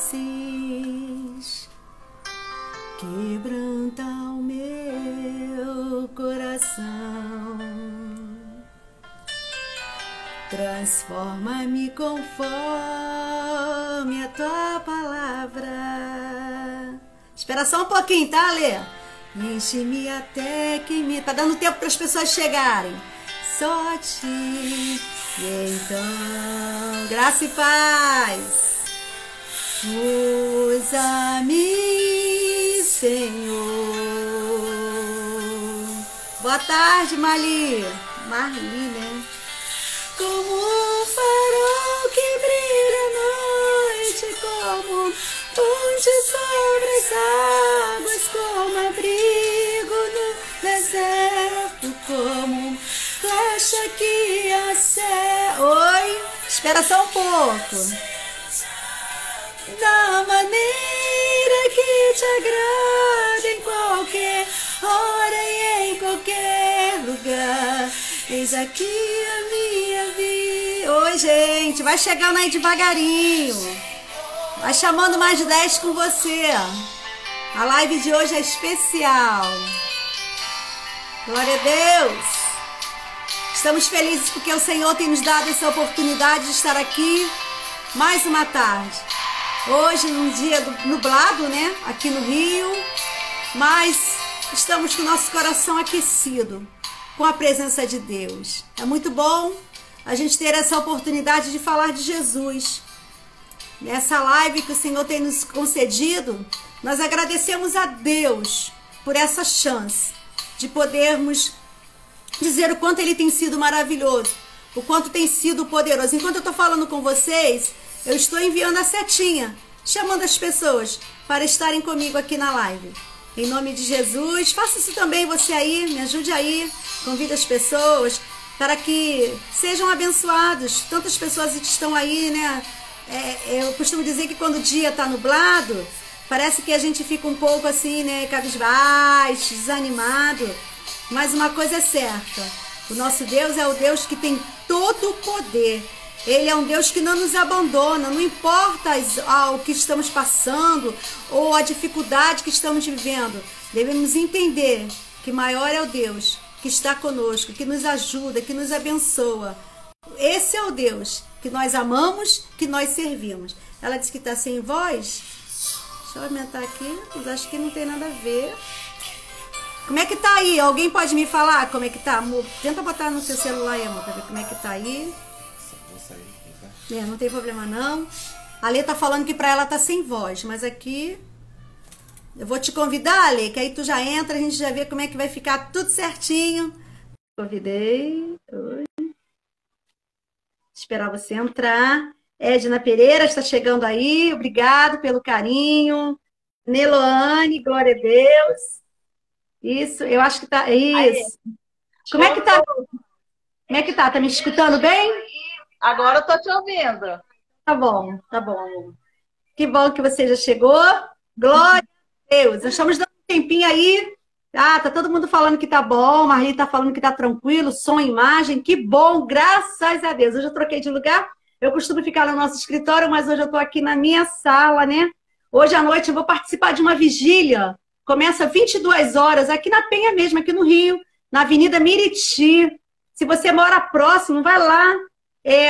doces, quebranta o meu coração, transforma-me conforme a tua palavra. Espera só um pouquinho, tá, Lê? Enche-me até que me... Tá dando tempo para as pessoas chegarem. Só ti, e então, graça e paz. Usa-me, Senhor. Boa tarde, Marli, né? Como um farol que brilha à noite, como ponte sobre as águas, como abrigo no deserto, como flecha que acerta. Oi, espera só um pouco. Da maneira que te agrada, em qualquer hora e em qualquer lugar. Eis aqui a minha vida. Oi, gente, vai chegando aí devagarinho. Vai chamando mais de 10 com você. A live de hoje é especial. Glória a Deus. Estamos felizes porque o Senhor tem nos dado essa oportunidade de estar aqui mais uma tarde. Hoje, num dia nublado, né? Aqui no Rio. Mas estamos com o nosso coração aquecido com a presença de Deus. É muito bom a gente ter essa oportunidade de falar de Jesus. Nessa live que o Senhor tem nos concedido, nós agradecemos a Deus por essa chance de podermos dizer o quanto Ele tem sido maravilhoso, o quanto tem sido poderoso. Enquanto eu estou falando com vocês, eu estou enviando a setinha, chamando as pessoas para estarem comigo aqui na live. Em nome de Jesus, faça isso também você aí, me ajude aí, convide as pessoas para que sejam abençoados. Tantas pessoas que estão aí, né? Eu costumo dizer que quando o dia está nublado, parece que a gente fica um pouco assim, né? Cabisbaixo, desanimado. Mas uma coisa é certa, o nosso Deus é o Deus que tem todo o poder. Ele é um Deus que não nos abandona, não importa o que estamos passando ou a dificuldade que estamos vivendo. Devemos entender que maior é o Deus que está conosco, que nos ajuda, que nos abençoa. Esse é o Deus que nós amamos, que nós servimos. Ela disse que está sem voz. Deixa eu aumentar aqui, mas acho que não tem nada a ver. Como é que tá aí? Alguém pode me falar como é que tá, amor? Tenta botar no seu celular aí, amor, pra ver como é que tá aí. Não tem problema não. A Lê tá falando que pra ela tá sem voz, mas aqui eu vou te convidar, Lê, que aí tu já entra, a gente já vê como é que vai ficar tudo certinho. Convidei. Oi. Esperar você entrar. Edna Pereira está chegando aí. Obrigado pelo carinho. Neloane, glória a Deus. Isso, eu acho que tá. Isso. Como é que tá? Como é que tá? Tá me escutando bem? Agora eu tô te ouvindo. Tá bom, tá bom. Que bom que você já chegou. Glória a Deus. Nós estamos dando um tempinho aí. Ah, tá todo mundo falando que tá bom. Marli tá falando que tá tranquilo. Som e imagem. Que bom, graças a Deus. Hoje eu troquei de lugar. Eu costumo ficar no nosso escritório, mas hoje eu tô aqui na minha sala, né? Hoje à noite eu vou participar de uma vigília. Começa 22 horas, aqui na Penha mesmo, aqui no Rio, na Avenida Miriti. Se você mora próximo, vai lá.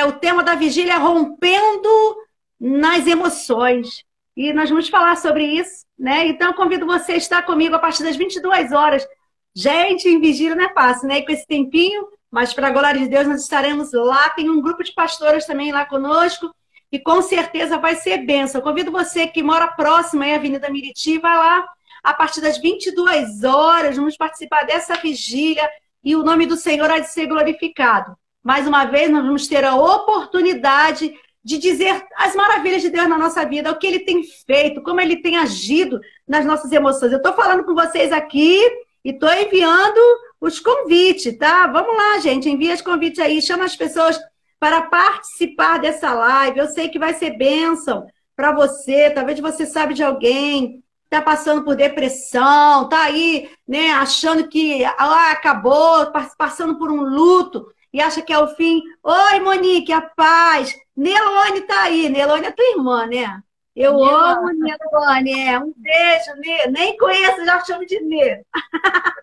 O tema da vigília é rompendo nas emoções. E nós vamos falar sobre isso, né? Então, eu convido você a estar comigo a partir das 22 horas. Gente, em vigília não é fácil, né? E com esse tempinho, mas para a glória de Deus, nós estaremos lá. Tem um grupo de pastoras também lá conosco. E com certeza vai ser bênção. Eu convido você que mora próximo aí, Avenida Miriti, vai lá. A partir das 22 horas, vamos participar dessa vigília e o nome do Senhor há de ser glorificado. Mais uma vez, nós vamos ter a oportunidade de dizer as maravilhas de Deus na nossa vida, o que Ele tem feito, como Ele tem agido nas nossas emoções. Eu estou falando com vocês aqui e estou enviando os convites, tá? Vamos lá, gente, envia os convites aí, chama as pessoas para participar dessa live. Eu sei que vai ser bênção para você, talvez você sabe de alguém tá passando por depressão, tá aí, né, achando que acabou, passando por um luto e acha que é o fim. Oi, Monique, a paz. Nelone tá aí. Nelone é tua irmã, né? Eu Nina, amo Nilane. Um beijo, Nê. Nem conheço, já chamo de Nê,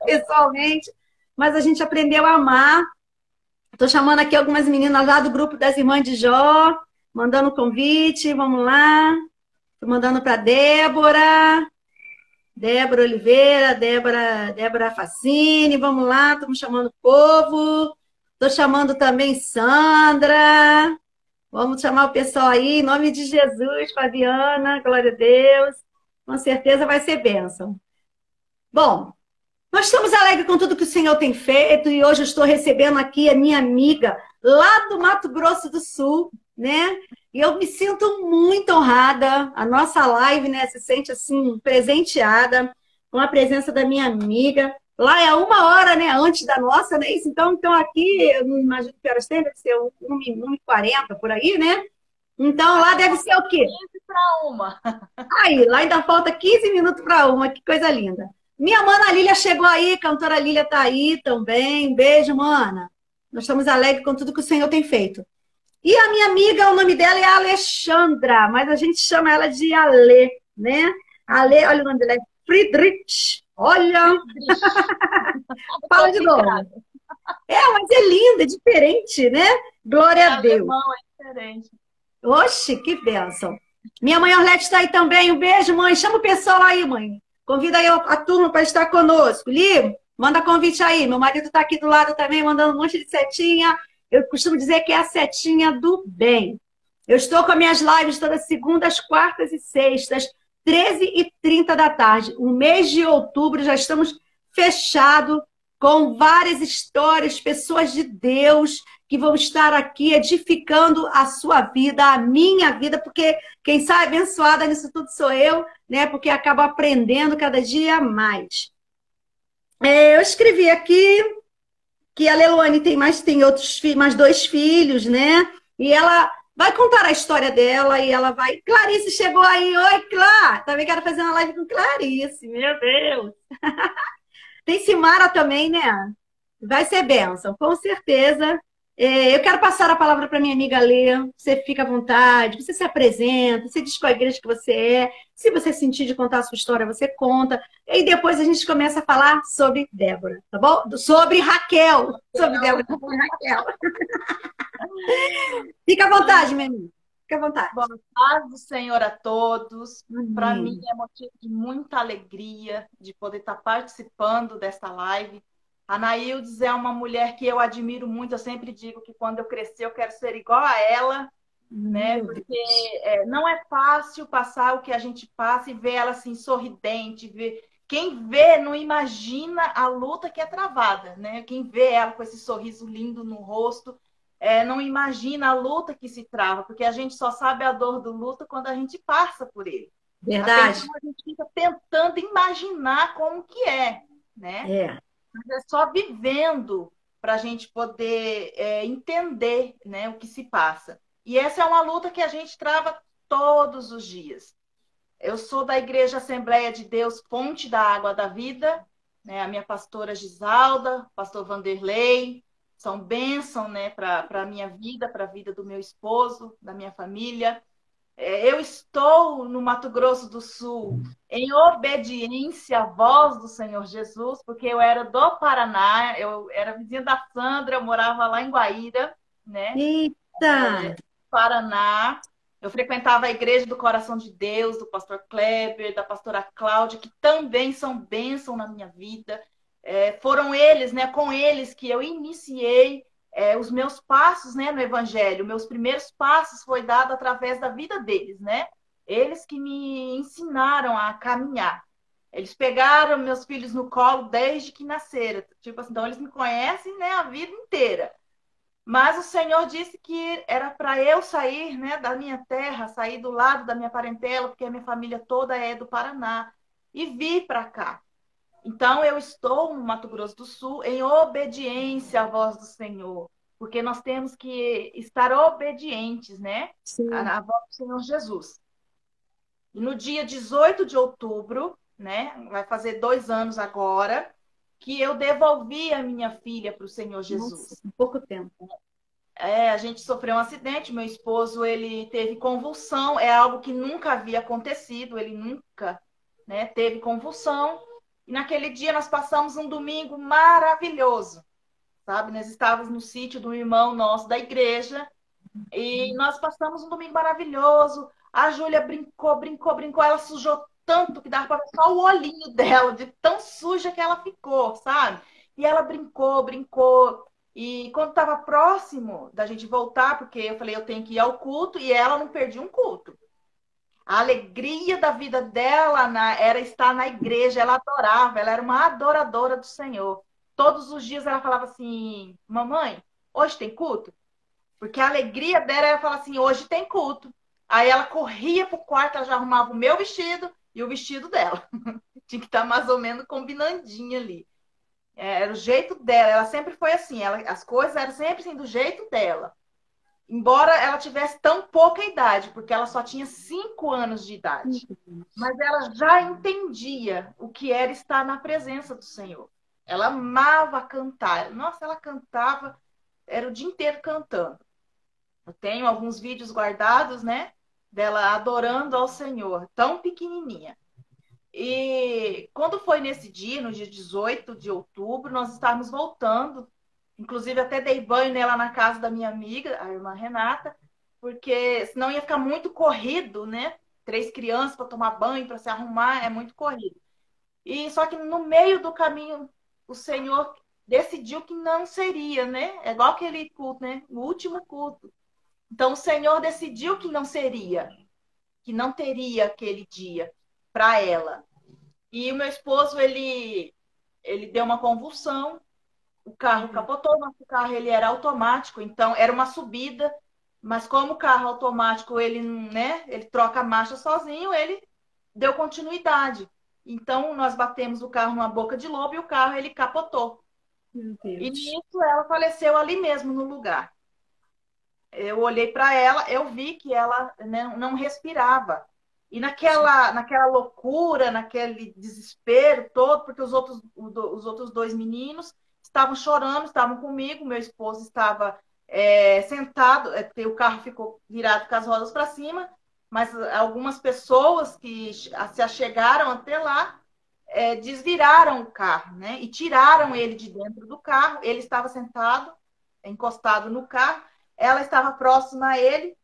pessoalmente. Mas a gente aprendeu a amar. Estou chamando aqui algumas meninas lá do grupo das Irmãs de Jó, mandando convite. Vamos lá. Estou mandando para Débora. Débora Oliveira, Débora Facine, vamos lá, estamos chamando o povo. Estou chamando também Sandra. Vamos chamar o pessoal aí, em nome de Jesus, Fabiana, glória a Deus. Com certeza vai ser bênção. Bom, nós estamos alegres com tudo que o Senhor tem feito e hoje eu estou recebendo aqui a minha amiga lá do Mato Grosso do Sul, né? E eu me sinto muito honrada. A nossa live, né, se sente assim presenteada com a presença da minha amiga. Lá é 1 hora, né, antes da nossa, né? Isso, então aqui, eu não imagino que horas tem, deve ser 1h40 por aí, né? Então lá deve ser o quê? 15 para uma. Aí, lá ainda falta 15 minutos para 1, que coisa linda. Minha mana Lília chegou aí, cantora Lília tá aí também. Beijo, mana. Nós estamos alegres com tudo que o Senhor tem feito. E a minha amiga, o nome dela é Alexandra, mas a gente chama ela de Ale, né? Ale, olha o nome dela, é Friedrich. Olha, fala de novo. Mas é linda, é diferente, né? Glória a Deus. Alemão é diferente. Oxe, que bênção. Minha mãe Orlete está aí também. Um beijo, mãe. Chama o pessoal aí, mãe. Convida aí a turma para estar conosco. Li, manda convite aí. Meu marido está aqui do lado também, mandando um monte de setinha. Eu costumo dizer que é a setinha do bem. Eu estou com as minhas lives todas segundas, quartas e sextas, 13h30 da tarde. O mês de outubro já estamos fechados com várias histórias, pessoas de Deus que vão estar aqui edificando a sua vida, a minha vida, porque quem sai abençoada nisso tudo sou eu, né? Porque acabo aprendendo cada dia mais. Eu escrevi aqui que a Leluane tem outros mais 2 filhos, né? E ela vai contar a história dela e ela vai. Clarice chegou aí, oi, Clá! Também quero fazer uma live com Clarice, meu Deus! Tem Simara também, né? Vai ser bênção, com certeza. Eu quero passar a palavra para minha amiga Lê. Você fica à vontade, você se apresenta, você diz qual igreja que você é. Se você sentir de contar a sua história, você conta. E depois a gente começa a falar sobre Débora, tá bom? Sobre Raquel. Sobre Débora, sobre Raquel. Fica à vontade, minha amiga. Fica à vontade. Bom, paz do Senhor a todos. Amém. Para mim é motivo de muita alegria de poder estar participando desta live. A Naildes é uma mulher que eu admiro muito. Eu sempre digo que quando eu crescer eu quero ser igual a ela, né? Porque não é fácil passar o que a gente passa e ver ela assim sorridente. Quem vê não imagina a luta que é travada, né? Quem vê ela com esse sorriso lindo no rosto não imagina a luta que se trava, porque a gente só sabe a dor do luto quando a gente passa por ele. Verdade. Até então a gente fica tentando imaginar como que é, né? Mas é só vivendo para a gente poder entender, né, o que se passa. E essa é uma luta que a gente trava todos os dias. Eu sou da Igreja Assembleia de Deus, Fonte da Água da Vida, né? A minha pastora Gisalda, pastor Vanderlei, são bênção, né, para a minha vida, para a vida do meu esposo, da minha família. Eu estou no Mato Grosso do Sul em obediência à voz do Senhor Jesus, porque eu era do Paraná, eu era vizinha da Sandra, eu morava lá em Guaíra, né? Eita! Paraná. Eu frequentava a Igreja do Coração de Deus, do pastor Kleber, da pastora Cláudia, que também são bênção na minha vida. Foram eles, né, com eles que eu iniciei os meus passos, né, no Evangelho. Meus primeiros passos foi dado através da vida deles, né? Eles que me ensinaram a caminhar. Eles pegaram meus filhos no colo desde que nasceram. Tipo assim, então eles me conhecem, né, a vida inteira. Mas o Senhor disse que era para eu sair, né, da minha terra, sair do lado da minha parentela, porque a minha família toda é do Paraná, e vir para cá. Então, eu estou no Mato Grosso do Sul em obediência à voz do Senhor, porque nós temos que estar obedientes, né? À voz do Senhor Jesus. E no dia 18 de outubro, né? Vai fazer 2 anos agora, que eu devolvi a minha filha para o Senhor Jesus. Nossa, pouco tempo. A gente sofreu um acidente, meu esposo, ele teve convulsão, é algo que nunca havia acontecido, ele nunca, né, teve convulsão. E naquele dia nós passamos um domingo maravilhoso, sabe? Nós estávamos no sítio do irmão nosso da igreja e nós passamos um domingo maravilhoso. A Júlia brincou, brincou, brincou, ela sujou tanto que dava para ver só o olhinho dela, de tão suja que ela ficou, sabe? E ela brincou, brincou. E quando estava próximo da gente voltar, porque eu falei, eu tenho que ir ao culto, e ela não perdia um culto. A alegria da vida dela era estar na igreja, ela adorava, ela era uma adoradora do Senhor. Todos os dias ela falava assim, mamãe, hoje tem culto? Porque a alegria dela era falar assim, hoje tem culto. Aí ela corria pro quarto, ela já arrumava o meu vestido e o vestido dela. Tinha que estar mais ou menos combinandinha ali. Era o jeito dela, ela sempre foi assim, as coisas eram sempre assim, do jeito dela. Embora ela tivesse tão pouca idade, porque ela só tinha 5 anos de idade. Mas ela já entendia o que era estar na presença do Senhor. Ela amava cantar. Nossa, ela cantava, era o dia inteiro cantando. Eu tenho alguns vídeos guardados, né? Dela adorando ao Senhor, tão pequenininha. E quando foi nesse dia, no dia 18 de outubro, nós estávamos voltando. Inclusive, até dei banho nela na casa da minha amiga, a irmã Renata, porque senão ia ficar muito corrido, né? 3 crianças para tomar banho, para se arrumar, é muito corrido. E só que no meio do caminho, o Senhor decidiu que não seria, né? É igual aquele culto, né? O último culto. Então, o Senhor decidiu que não seria, que não teria aquele dia para ela. E o meu esposo, ele deu uma convulsão, o carro capotou, nosso carro ele era automático, então era uma subida, mas como o carro automático ele, né, ele troca a marcha sozinho, ele deu continuidade. Então nós batemos o carro numa boca de lobo e o carro ele capotou. E nisso ela faleceu ali mesmo no lugar. Eu olhei para ela, eu vi que ela, né, não respirava. E naquela loucura, naquele desespero todo, porque os outros 2 meninos estavam chorando, estavam comigo, meu esposo estava sentado, o carro ficou virado com as rodas para cima, mas algumas pessoas que se achegaram até lá desviraram o carro, né? E tiraram ele de dentro do carro. Ele estava sentado, encostado no carro, ela estava próxima a ele,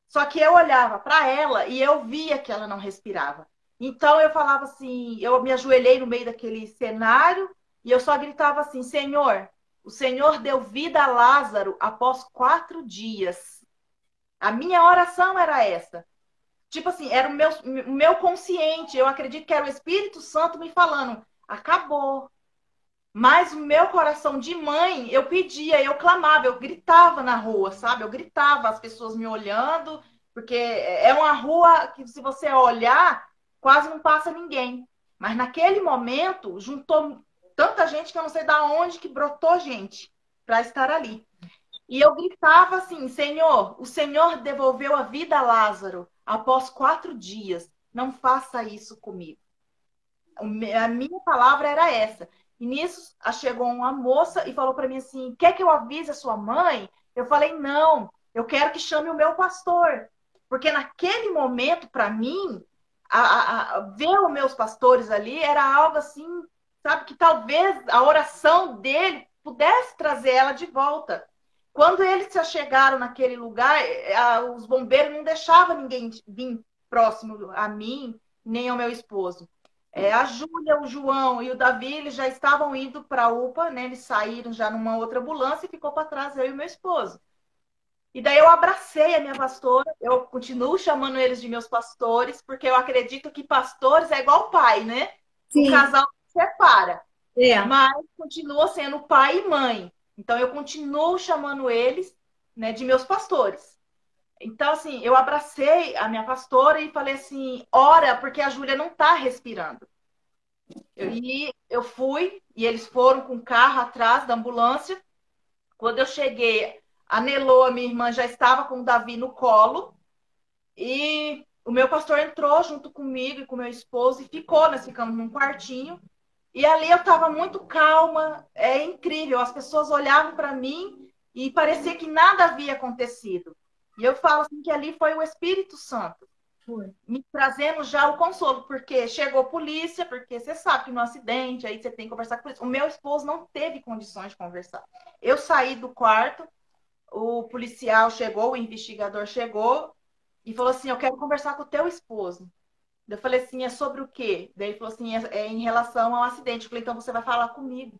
só que eu olhava para ela e eu via que ela não respirava. Então eu falava assim, eu me ajoelhei no meio daquele cenário e eu só gritava assim, Senhor, o Senhor deu vida a Lázaro após 4 dias. A minha oração era essa. Tipo assim, era o meu consciente. Eu acredito que era o Espírito Santo me falando, acabou. Mas o meu coração de mãe, eu pedia, eu clamava, eu gritava na rua, sabe? Eu gritava, as pessoas me olhando, porque é uma rua que, se você olhar, quase não passa ninguém. Mas naquele momento, juntou tanta gente que eu não sei de onde que brotou gente para estar ali. E eu gritava assim, Senhor, o Senhor devolveu a vida a Lázaro após 4 dias. Não faça isso comigo. A minha palavra era essa. E nisso chegou uma moça e falou para mim assim: quer que eu avise a sua mãe? Eu falei: não, eu quero que chame o meu pastor. Porque naquele momento, para mim, ver os meus pastores ali era algo assim, sabe, que talvez a oração dele pudesse trazer ela de volta. Quando eles se chegaram naquele lugar, os bombeiros não deixavam ninguém vir próximo a mim, nem ao meu esposo. A Júlia, o João e o Davi, eles já estavam indo para a UPA, né? Eles saíram já numa outra ambulância e ficou para trás eu e meu esposo. E daí eu abracei a minha pastora, eu continuo chamando eles de meus pastores, porque eu acredito que pastores é igual pai, né? Sim. O casal se separa, mas continua sendo pai e mãe. Então eu continuo chamando eles, né, de meus pastores. Então, assim, eu abracei a minha pastora e falei assim, ora, porque a Júlia não está respirando. E eu fui, e eles foram com o carro atrás da ambulância. Quando eu cheguei, a Nelô, a minha irmã, já estava com o Davi no colo. E o meu pastor entrou junto comigo e com meu esposo e ficou, nós ficamos num quartinho. E ali eu estava muito calma, é incrível. As pessoas olhavam para mim e parecia que nada havia acontecido. E eu falo assim que ali foi o Espírito Santo me trazendo já o consolo, porque chegou a polícia, porque você sabe que no acidente, aí você tem que conversar com a polícia. O meu esposo não teve condições de conversar. Eu saí do quarto, o policial chegou, o investigador chegou e falou assim, eu quero conversar com o teu esposo. Eu falei assim, é sobre o quê? Daí ele falou assim, é em relação ao acidente. Eu falei, então você vai falar comigo.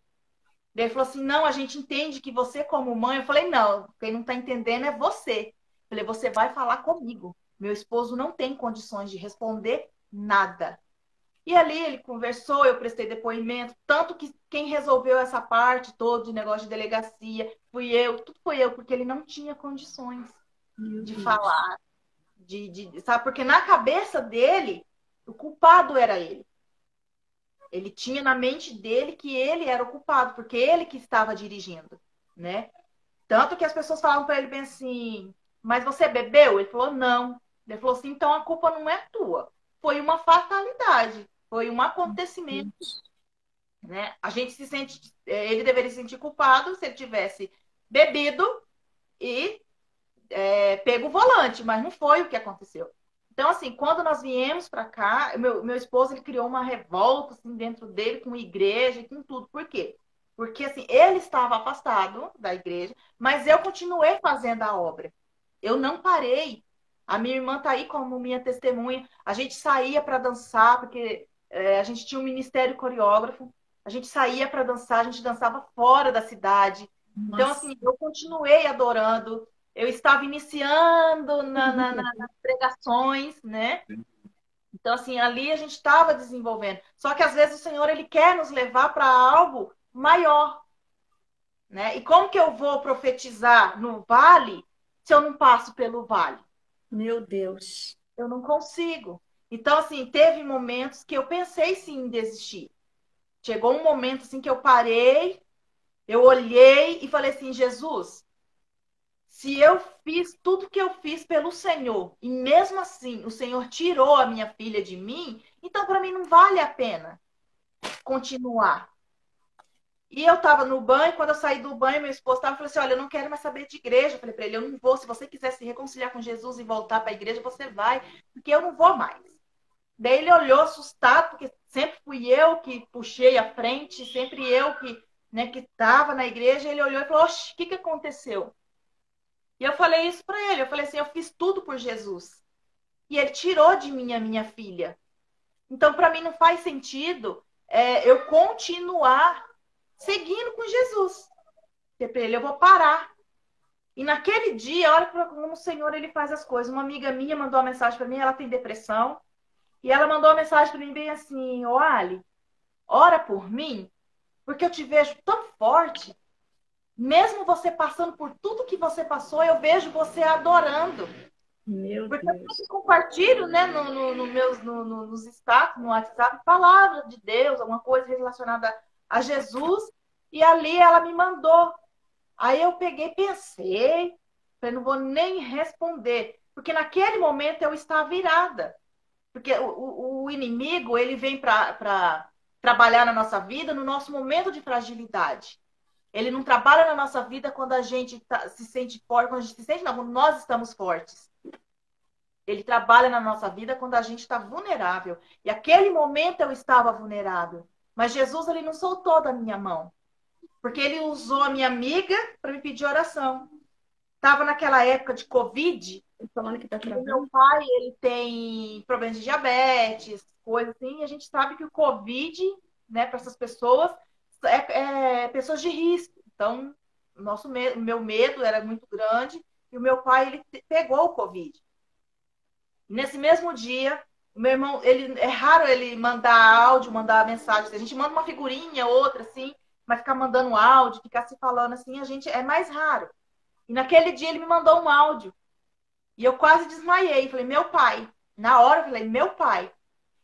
Daí ele falou assim, não, a gente entende que você como mãe... Eu falei, não, quem não está entendendo é você. Eu falei, você vai falar comigo. Meu esposo não tem condições de responder nada. E ali ele conversou, eu prestei depoimento, tanto que quem resolveu essa parte toda de negócio de delegacia fui eu, tudo foi eu, porque ele não tinha condições de falar, sabe? Porque na cabeça dele, o culpado era ele. Ele tinha na mente dele que ele era o culpado, porque ele que estava dirigindo, né? Tanto que as pessoas falavam para ele bem assim, mas você bebeu? Ele falou, não. Ele falou assim, então a culpa não é tua. Foi uma fatalidade, foi um acontecimento, né? A gente se sente, ele deveria se sentir culpado se ele tivesse bebido e pego o volante, mas não foi o que aconteceu. Então, assim, quando nós viemos para cá, meu esposo ele criou uma revolta assim, dentro dele com igreja e com tudo. Por quê? Porque assim, ele estava afastado da igreja, mas eu continuei fazendo a obra. Eu não parei. A minha irmã está aí como minha testemunha. A gente saía para dançar, porque a gente tinha um ministério coreógrafo. A gente saía para dançar, a gente dançava fora da cidade. Então, assim, eu continuei adorando. Eu estava iniciando nas pregações, né? Então, assim, ali a gente estava desenvolvendo. Só que às vezes o Senhor ele quer nos levar para algo maior, né? E como que eu vou profetizar no vale se eu não passo pelo vale? Meu Deus. Eu não consigo. Então, assim, teve momentos que eu pensei sim em desistir. Chegou um momento assim que eu parei, eu olhei e falei assim, Jesus, se eu fiz tudo que eu fiz pelo Senhor e mesmo assim o Senhor tirou a minha filha de mim, então para mim não vale a pena continuar. E eu estava no banho, quando eu saí do banho, meu esposo estava falando assim, olha, eu não quero mais saber de igreja. Eu falei para ele, eu não vou, se você quiser se reconciliar com Jesus e voltar para a igreja, você vai, porque eu não vou mais. Daí ele olhou assustado, porque sempre fui eu que puxei a frente, sempre eu que estava na igreja. Ele olhou e falou, oxe, o que aconteceu? E eu falei isso para ele, eu falei assim, eu fiz tudo por Jesus. E ele tirou de mim a minha filha. Então, para mim, não faz sentido eu continuar seguindo com Jesus. Porque para ele, eu vou parar. E naquele dia, olha como o Senhor ele faz as coisas. Uma amiga minha mandou uma mensagem para mim, ela tem depressão. E ela mandou uma mensagem para mim bem assim, ô Ali, ora por mim, porque eu te vejo tão forte. Mesmo você passando por tudo que você passou, eu vejo você adorando. Meu Porque eu Deus. sempre compartilho, né, nos status, no WhatsApp, palavra de Deus, alguma coisa relacionada a Jesus. E ali ela me mandou. Aí eu peguei e pensei, falei, não vou nem responder. Porque naquele momento eu estava virada. Porque o inimigo, ele vem para trabalhar na nossa vida no nosso momento de fragilidade. Ele não trabalha na nossa vida quando a gente se sente forte, quando a gente se sente, não, quando nós estamos fortes. Ele trabalha na nossa vida quando a gente está vulnerável. E aquele momento eu estava vulnerável. Mas Jesus, ele não soltou da minha mão. Porque ele usou a minha amiga para me pedir oração. Estava naquela época de Covid. Falando que tá O meu travando. pai, ele tem problemas de diabetes, coisas assim. E a gente sabe que o Covid, né, para essas pessoas, pessoas de risco. Então, o meu medo era muito grande. E o meu pai, ele pegou o Covid. Nesse mesmo dia, o meu irmão, é raro ele mandar áudio, mandar mensagem. A gente manda uma figurinha, outra, assim, mas ficar mandando áudio, ficar se falando assim, a gente é mais raro. E naquele dia ele me mandou um áudio. E eu quase desmaiei. Falei, meu pai. Na hora eu falei, meu pai.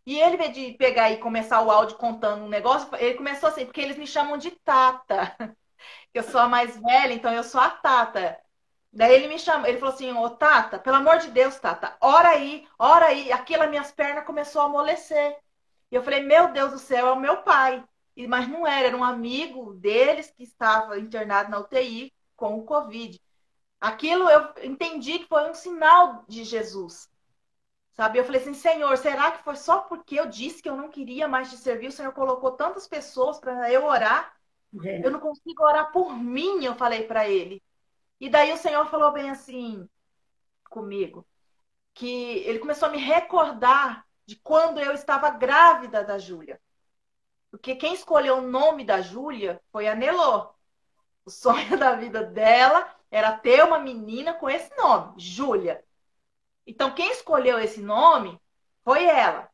E ele, em vez de pegar e começar o áudio contando um negócio, ele começou assim, porque eles me chamam de Tata. Eu sou a mais velha, então eu sou a Tata. Daí ele me chamou, ele falou assim, ô Tata, pelo amor de Deus, Tata, ora aí, ora aí. Aquilo, minhas pernas começou a amolecer. E eu falei, meu Deus do céu, é o meu pai. Mas não era, era um amigo deles que estava internado na UTI. com o Covid. Aquilo eu entendi que foi um sinal de Jesus. Sabe? Eu falei assim, Senhor, será que foi só porque eu disse que eu não queria mais te servir? O Senhor colocou tantas pessoas para eu orar. Eu não consigo orar por mim, eu falei para ele. E daí o Senhor falou bem assim comigo, que ele começou a me recordar de quando eu estava grávida da Júlia. Porque quem escolheu o nome da Júlia foi a Nelô. O sonho da vida dela era ter uma menina com esse nome, Júlia. Então, quem escolheu esse nome foi ela.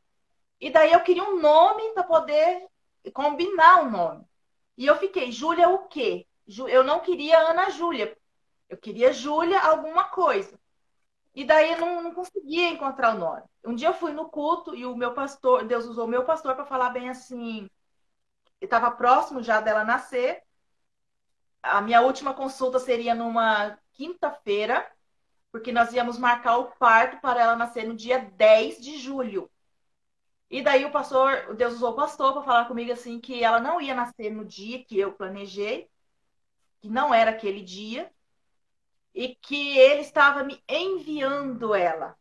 E daí eu queria um nome para poder combinar o nome. E eu fiquei, Júlia o quê? Eu não queria Ana Júlia. Eu queria Júlia alguma coisa. E daí eu não conseguia encontrar o nome. Um dia eu fui no culto e o meu pastor, Deus usou o meu pastor para falar bem assim, estava próximo já dela nascer. A minha última consulta seria numa quinta-feira, porque nós íamos marcar o parto para ela nascer no dia 10 de julho. E daí o pastor, Deus usou o pastor para falar comigo assim que ela não ia nascer no dia que eu planejei, que não era aquele dia, e que ele estava me enviando ela.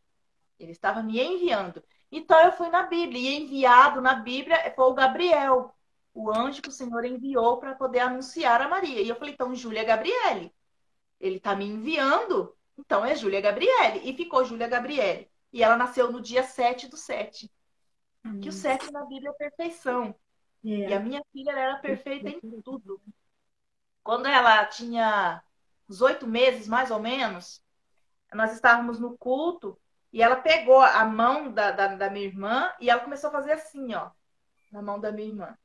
Ele estava me enviando. Então eu fui na Bíblia, e enviado na Bíblia foi o Gabriel, o anjo que o Senhor enviou para poder anunciar a Maria. E eu falei, então, Júlia Gabriele. Ele está me enviando, então é Júlia Gabriele. E ficou Júlia Gabriele. E ela nasceu no dia 7/7. Que o 7 na Bíblia é perfeição. E a minha filha era perfeita em tudo. Quando ela tinha uns 8 meses, mais ou menos, nós estávamos no culto e ela pegou a mão da minha irmã e ela começou a fazer assim, ó, na mão da minha irmã.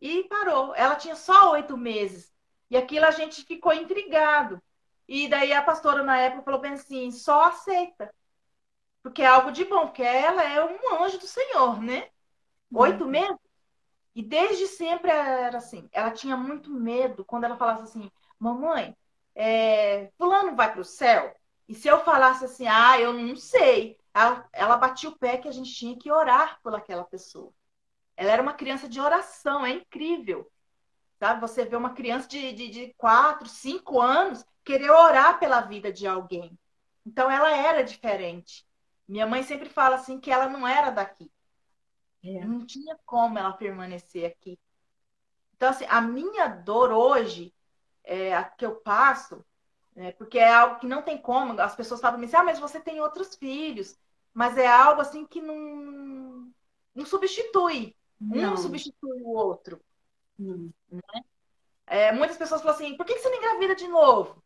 E parou. Ela tinha só 8 meses. E aquilo a gente ficou intrigado. E daí a pastora na época falou bem assim, só aceita. Porque é algo de bom, porque ela é um anjo do Senhor, né? 8 meses. E desde sempre era assim. Ela tinha muito medo quando ela falasse assim, mamãe, fulano vai para o céu? E se eu falasse assim, eu não sei. Ela batia o pé que a gente tinha que orar por aquela pessoa. Ela era uma criança de oração, é incrível. Sabe? Você vê uma criança de 4, 5 anos querer orar pela vida de alguém. Então ela era diferente. Minha mãe sempre fala assim que ela não era daqui. Não tinha como ela permanecer aqui. Então, assim, a minha dor hoje, a que eu passo, porque é algo que não tem como, as pessoas falam assim, mas você tem outros filhos. Mas é algo assim que não substitui. Um substitui o outro. Né? Muitas pessoas falam assim, por que você não engravida de novo?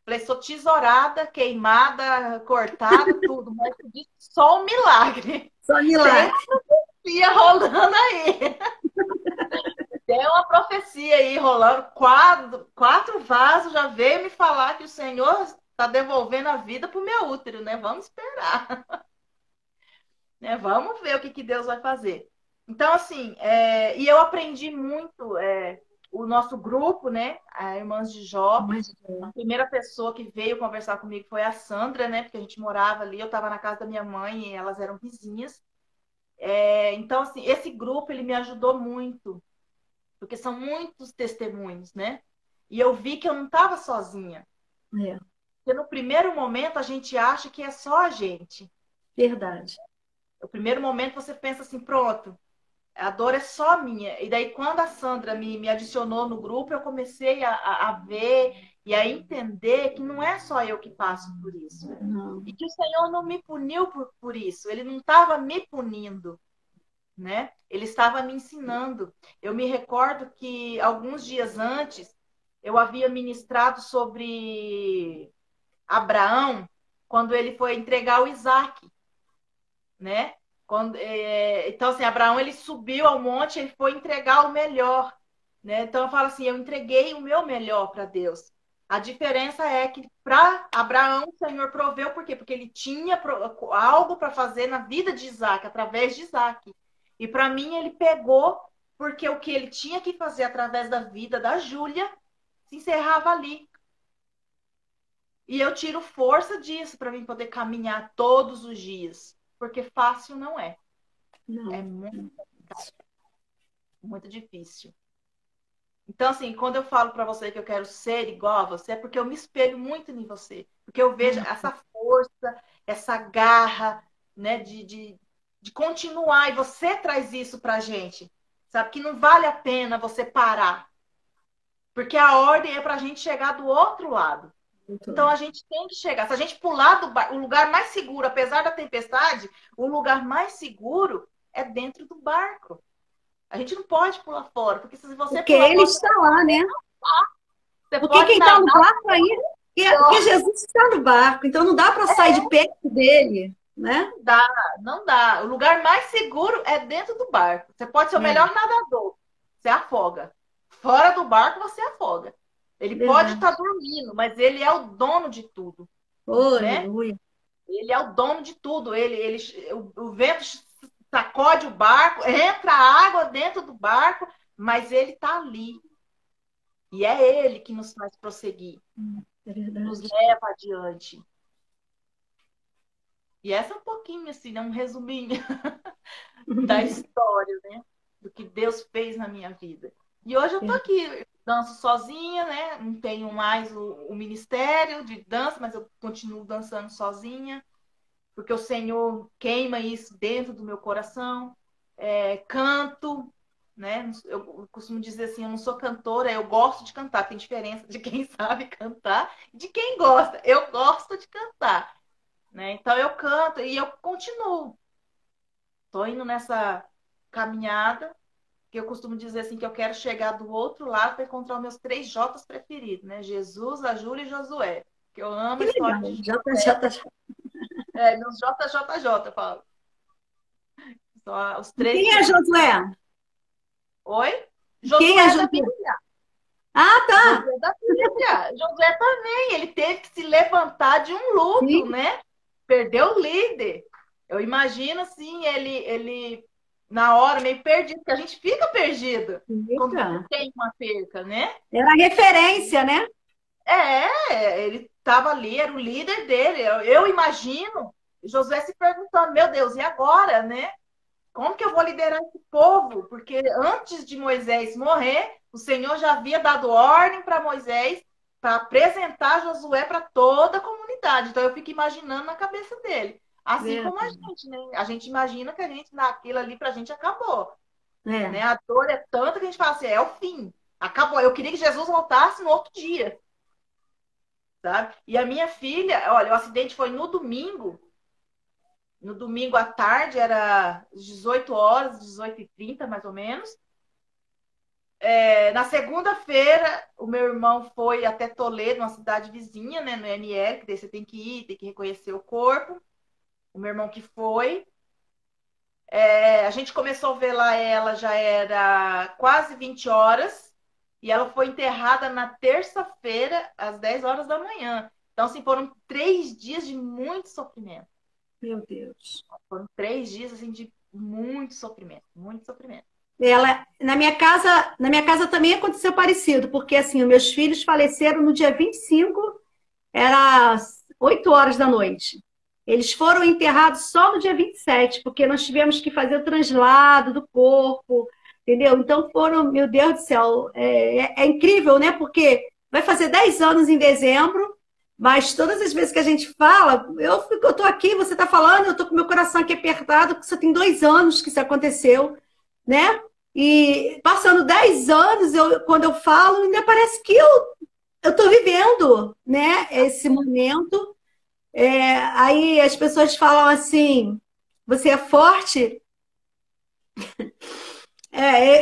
Falei, sou tesourada, queimada, cortada, tudo, mas só um milagre. Só milagre. Tem uma profecia rolando aí. Tem uma profecia aí rolando. Quatro vasos já veio me falar que o Senhor está devolvendo a vida para o meu útero, né? Vamos esperar. Né? Vamos ver o que Deus vai fazer. Então, assim, e eu aprendi muito o nosso grupo, né? A Irmãs de Jó. A primeira pessoa que veio conversar comigo foi a Sandra, né? Porque a gente morava ali, eu estava na casa da minha mãe e elas eram vizinhas. Então, assim, esse grupo, ele me ajudou muito. Porque são muitos testemunhos, né? E eu vi que eu não estava sozinha. Porque no primeiro momento a gente acha que é só a gente. Verdade. No primeiro momento você pensa assim, pronto, a dor é só minha. E daí quando a Sandra me adicionou no grupo, eu comecei a ver e a entender que não é só eu que passo por isso. Não. E que o Senhor não me puniu por isso. Ele não estava me punindo. Né? Ele estava me ensinando. Eu me recordo que alguns dias antes eu havia ministrado sobre Abraão quando ele foi entregar o Isaac, né? Então assim, Abraão ele subiu ao monte e foi entregar o melhor, né? Então eu falo assim, eu entreguei o meu melhor para Deus. A diferença é que para Abraão o Senhor proveu por quê? Porque ele tinha algo para fazer na vida de Isaac, através de Isaac. E para mim ele pegou porque o que ele tinha que fazer através da vida da Júlia se encerrava ali. E eu tiro força disso para mim poder caminhar todos os dias, porque fácil não é. Não. É muito complicado, muito difícil. Então, assim, quando eu falo para você que eu quero ser igual a você, é porque eu me espelho muito em você. Porque eu vejo essa força, essa garra, né, de continuar. E você traz isso pra gente. Sabe? Que não vale a pena você parar. Porque a ordem é pra gente chegar do outro lado. Então a gente tem que chegar. Se a gente pular do barco, o lugar mais seguro, apesar da tempestade, o lugar mais seguro é dentro do barco. A gente não pode pular fora, porque se você Porque pular ele fora, está lá, né? você Porque pode quem está no nadar. barco aí, porque Jesus está no barco, então não dá para sair de perto dele, né? Não dá, não dá. O lugar mais seguro é dentro do barco. Você pode ser o melhor nadador, você afoga. Fora do barco, você afoga. Ele pode estar dormindo, mas ele é o dono de tudo, Oh, né? aleluia. Ele é o dono de tudo. O vento sacode o barco, entra a água dentro do barco, mas ele está ali. E é ele que nos faz prosseguir, nos leva adiante. E essa é um pouquinho, assim, né? Um resuminho da história, né? Do que Deus fez na minha vida. E hoje eu tô aqui, danço sozinha, né? Não tenho mais o ministério de dança, mas eu continuo dançando sozinha, porque o Senhor queima isso dentro do meu coração. Canto, né? Eu costumo dizer assim, eu não sou cantora, eu gosto de cantar. Tem diferença de quem sabe cantar e de quem gosta. Eu gosto de cantar, né? Então eu canto e eu continuo. Tô indo nessa caminhada, que eu costumo dizer assim, que eu quero chegar do outro lado para encontrar os meus 3 J's preferidos, né? Jesus, a Júlia e Josué. Que eu amo Que a história legal, de Josué. JJ. Meus JJJ, eu falo. Só os 3 Quem é Josué? Oi? Quem é Josué da Josué? Bíblia. Ah, tá. Josué da Bíblia. Josué também, ele teve que se levantar de um luto, Sim. né? Perdeu o líder. Eu imagino assim, ele na hora meio perdido, porque a gente fica perdido quando você Eita. tem uma perca, né? Era referência, né? Ele estava ali, era o líder dele. Eu imagino Josué se perguntando, meu Deus, e agora, né? Como que eu vou liderar esse povo? Porque antes de Moisés morrer, o Senhor já havia dado ordem para Moisés para apresentar Josué para toda a comunidade. Então eu fico imaginando na cabeça dele. Assim como a gente, né? A gente imagina que a gente, naquilo ali, pra gente acabou. Né? A dor é tanta que a gente fala assim, é o fim. Acabou. Eu queria que Jesus voltasse no outro dia. Sabe? E a minha filha, olha, o acidente foi no domingo. No domingo à tarde, era 18 horas, 18h30, mais ou menos. Na segunda-feira, o meu irmão foi até Toledo, uma cidade vizinha, né, no ML, que daí você tem que ir, tem que reconhecer o corpo. O meu irmão que foi. A gente começou a ver lá, ela já era quase 20 horas, e ela foi enterrada na terça-feira, às 10 horas da manhã. Então, assim, foram 3 dias de muito sofrimento. Meu Deus. Foram 3 dias, assim, de muito sofrimento, muito sofrimento. Na minha casa também aconteceu parecido, porque assim, os meus filhos faleceram no dia 25, era 8 horas da noite. Eles foram enterrados só no dia 27, porque nós tivemos que fazer o translado do corpo, entendeu? Então foram, meu Deus do céu, é incrível, né? Porque vai fazer 10 anos em dezembro, mas todas as vezes que a gente fala, eu tô aqui, você tá falando, eu tô com meu coração aqui apertado, porque só tem 2 anos que isso aconteceu, né? E passando 10 anos, quando eu falo, ainda parece que eu estou vivendo, né, esse momento. Aí as pessoas falam assim, você é forte?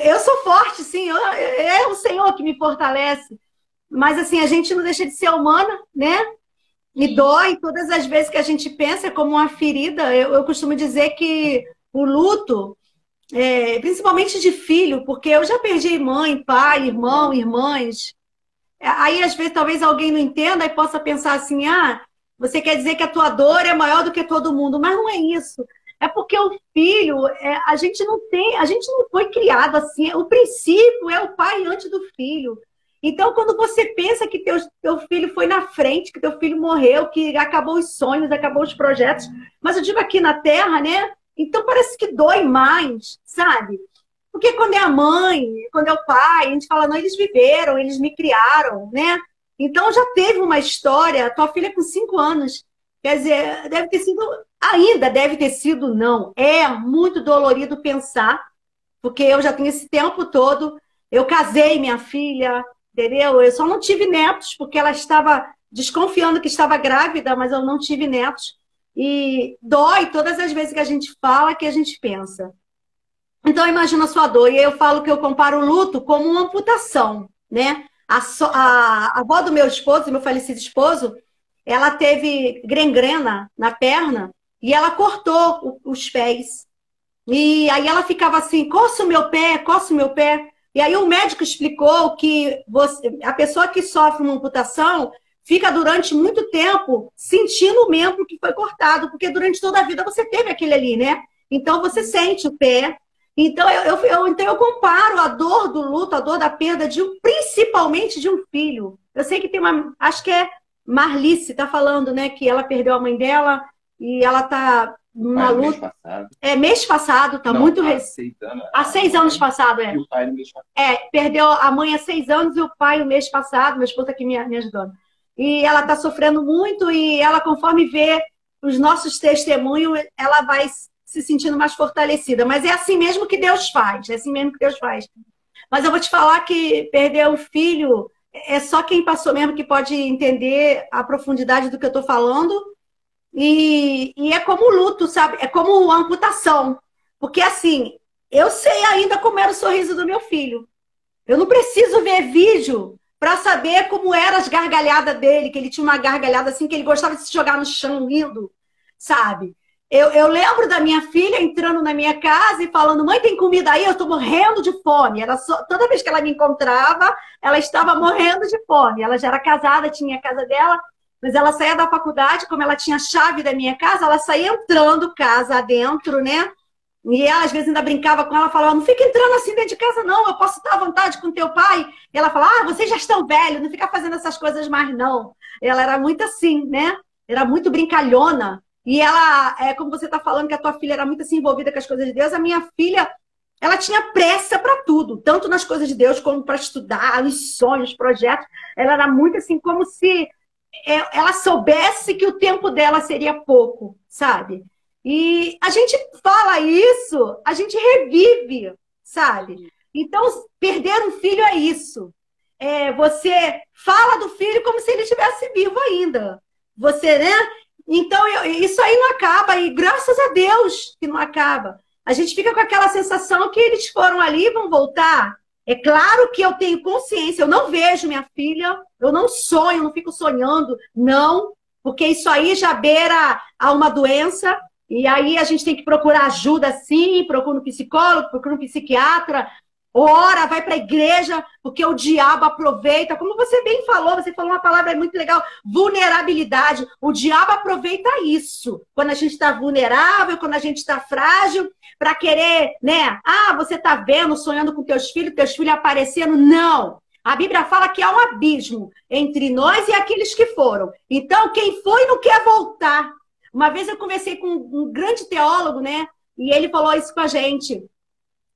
Eu sou forte, sim, é o Senhor que me fortalece. Mas assim, a gente não deixa de ser humana, né? E dói todas as vezes que a gente pensa, é como uma ferida. Eu costumo dizer que o luto, principalmente de filho, porque eu já perdi mãe, pai, irmão, irmãs. Aí, às vezes, talvez alguém não entenda e possa pensar assim, você quer dizer que a tua dor é maior do que todo mundo, mas não é isso. É porque o filho, a gente não foi criado assim. O princípio é o pai antes do filho. Então, quando você pensa que teu filho foi na frente, que teu filho morreu, que acabou os sonhos, acabou os projetos, mas eu digo aqui na Terra, né? Então parece que dói mais, sabe? Porque quando é a mãe, quando é o pai, a gente fala, não, eles viveram, eles me criaram, né? Então já teve uma história, tua filha com 5 anos, quer dizer, deve ter sido, ainda deve ter sido, não. É muito dolorido pensar, porque eu já tenho esse tempo todo, eu casei minha filha, entendeu? Eu só não tive netos, porque ela estava desconfiando que estava grávida, mas eu não tive netos. E dói todas as vezes que a gente fala, que a gente pensa. Então, imagina a sua dor. E eu falo que eu comparo o luto como uma amputação, né? A avó do meu esposo, meu falecido esposo, ela teve gangrena na perna e ela cortou os pés. E aí ela ficava assim, coça o meu pé, coça o meu pé. E aí o médico explicou que a pessoa que sofre uma amputação fica durante muito tempo sentindo o membro que foi cortado, porque durante toda a vida você teve aquele ali, né? Então você sente o pé. Então então eu comparo a dor do luto, a dor da perda, principalmente de um filho. Eu sei que tem acho que é Marlice, tá falando, né, que ela perdeu a mãe dela e ela tá numa luta. Mês passado. É, mês passado, tá muito recente. Há 6 anos passado, é. E o pai no mês passado. É, perdeu a mãe há 6 anos e o pai o mês passado, meu esposo aqui me ajudando. E ela tá sofrendo muito e ela, conforme vê os nossos testemunhos, ela vai se sentindo mais fortalecida. Mas é assim mesmo que Deus faz, é assim mesmo que Deus faz. Mas eu vou te falar que perder um filho é só quem passou mesmo que pode entender a profundidade do que eu estou falando. E é como o luto, sabe? É como a amputação. Porque assim, eu sei ainda como era o sorriso do meu filho. Eu não preciso ver vídeo para saber como eram as gargalhadas dele, que ele tinha uma gargalhada assim, que ele gostava de se jogar no chão rindo, sabe? Eu lembro da minha filha entrando na minha casa e falando, mãe, tem comida aí? Eu estou morrendo de fome. Toda vez que ela me encontrava, ela estava morrendo de fome. Ela já era casada, tinha a casa dela, mas ela saía da faculdade, como ela tinha a chave da minha casa, ela saía entrando casa adentro, né? E ela, às vezes, ainda brincava com ela, falava, não fica entrando assim dentro de casa, não, eu posso estar à vontade com teu pai. E ela falava, vocês já estão velhos, não fica fazendo essas coisas mais, não. Ela era muito assim, né? Era muito brincalhona. E ela, como você está falando que a tua filha era muito assim envolvida com as coisas de Deus, a minha filha, ela tinha pressa para tudo, tanto nas coisas de Deus como para estudar, nos sonhos, projetos. Ela era muito assim, como se ela soubesse que o tempo dela seria pouco, sabe? E a gente fala isso, a gente revive, sabe? Então, perder um filho é isso. Você fala do filho como se ele estivesse vivo ainda. Você, né? Então, isso aí não acaba, e graças a Deus que não acaba. A gente fica com aquela sensação que eles foram ali e vão voltar. É claro que eu tenho consciência, eu não vejo minha filha, eu não sonho, não fico sonhando, não, porque isso aí já beira a uma doença, e aí a gente tem que procurar ajuda sim, procura um psicólogo, procura um psiquiatra, ora, vai para a igreja, porque o diabo aproveita, como você bem falou, você falou uma palavra muito legal, vulnerabilidade. O diabo aproveita isso, quando a gente está vulnerável, quando a gente está frágil, para querer, né? Ah, você está vendo, sonhando com teus filhos aparecendo. Não! A Bíblia fala que há um abismo entre nós e aqueles que foram. Então, quem foi não quer voltar. Uma vez eu conversei com um grande teólogo, né? E ele falou isso com a gente.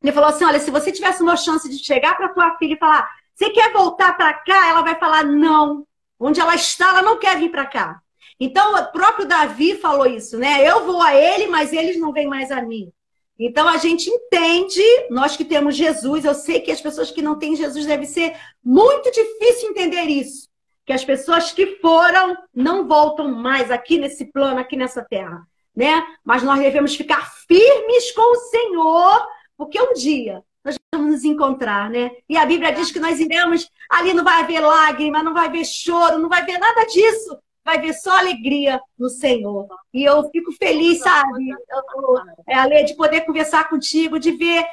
Ele falou assim, olha, se você tivesse uma chance de chegar para tua filha e falar, você quer voltar para cá? Ela vai falar, não. Onde ela está, ela não quer vir para cá. Então, o próprio Davi falou isso, né? Eu vou a ele, mas eles não vêm mais a mim. Então, a gente entende, nós que temos Jesus, eu sei que as pessoas que não têm Jesus deve ser muito difícil entender isso. Que as pessoas que foram não voltam mais aqui nesse plano, aqui nessa terra, né? Mas nós devemos ficar firmes com o Senhor, porque um dia nós vamos nos encontrar, né? E a Bíblia diz que nós iremos, ali não vai haver lágrima, não vai haver choro, não vai ver nada disso. Vai ver só alegria no Senhor. E eu fico feliz, sabe, Ale, de poder conversar contigo, de ver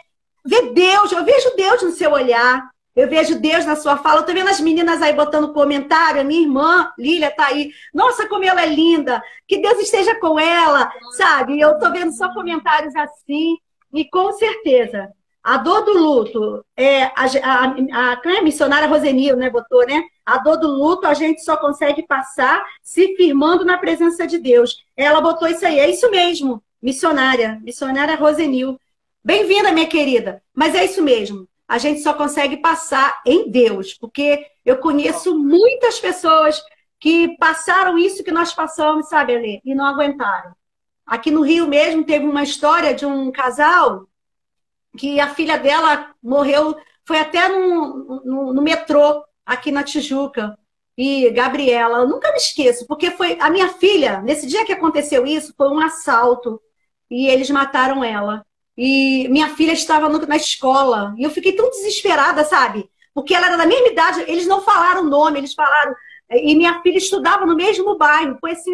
Deus. Eu vejo Deus no seu olhar. Eu vejo Deus na sua fala. Eu tô vendo as meninas aí botando comentário. A minha irmã, Lília, tá aí. Nossa, como ela é linda. Que Deus esteja com ela, sabe? Eu tô vendo só comentários assim. E com certeza, a dor do luto, a missionária Rosenil, né, botou, né? A dor do luto a gente só consegue passar se firmando na presença de Deus. Ela botou isso aí, é isso mesmo, missionária Rosenil. Bem-vinda, minha querida. Mas é isso mesmo. A gente só consegue passar em Deus, porque eu conheço muitas pessoas que passaram isso que nós passamos, sabe, Alê, e não aguentaram. Aqui no Rio mesmo teve uma história de um casal que a filha dela morreu, foi até no metrô, aqui na Tijuca. E Gabriela, eu nunca me esqueço, porque foi a minha filha, nesse dia que aconteceu isso, foi um assalto e eles mataram ela. E minha filha estava na escola e eu fiquei tão desesperada, sabe? Porque ela era da mesma idade, eles não falaram o nome, eles falaram. E minha filha estudava no mesmo bairro. Foi assim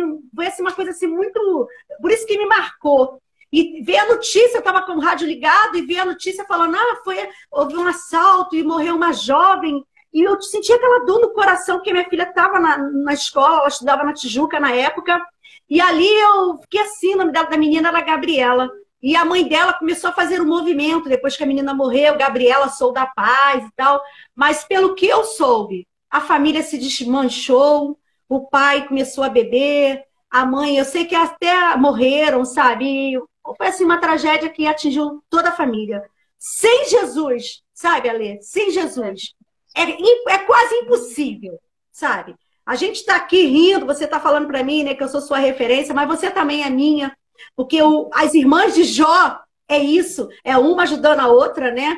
uma coisa assim muito. Por isso que me marcou. E ver a notícia, eu estava com o rádio ligado e ver a notícia falando, houve um assalto e morreu uma jovem. E eu senti aquela dor no coração, porque minha filha estava na escola, ela estudava na Tijuca na época. E ali eu fiquei assim, o nome da menina era Gabriela. E a mãe dela começou a fazer um movimento, depois que a menina morreu, Gabriela Sou da Paz e tal. Mas pelo que eu soube, a família se desmanchou, o pai começou a beber, a mãe, eu sei que até morreram, sabe? E foi assim uma tragédia que atingiu toda a família. Sem Jesus, sabe, Alê? Sem Jesus. É quase impossível, sabe? A gente está aqui rindo, você está falando para mim, né, que eu sou sua referência, mas você também é minha, porque as irmãs de Jó é isso, é uma ajudando a outra, né?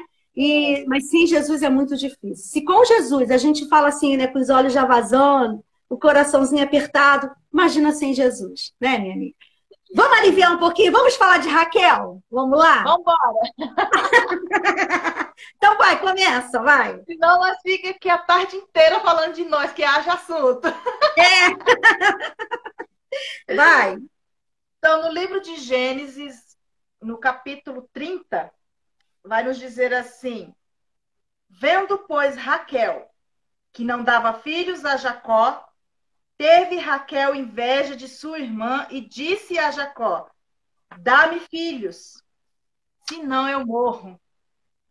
Mas sem Jesus é muito difícil. Se com Jesus a gente fala assim, né, com os olhos já vazando, o coraçãozinho apertado, imagina sem Jesus, né, minha amiga? Vamos aliviar um pouquinho? Vamos falar de Raquel? Vamos lá? Vamos embora. Então vai, começa, vai. Senão nós ficamos aqui a tarde inteira falando de nós, que haja assunto. Vai. Então, no livro de Gênesis, no capítulo 30, vai nos dizer assim: vendo, pois, Raquel, que não dava filhos a Jacó, teve Raquel inveja de sua irmã e disse a Jacó: dá-me filhos, senão eu morro.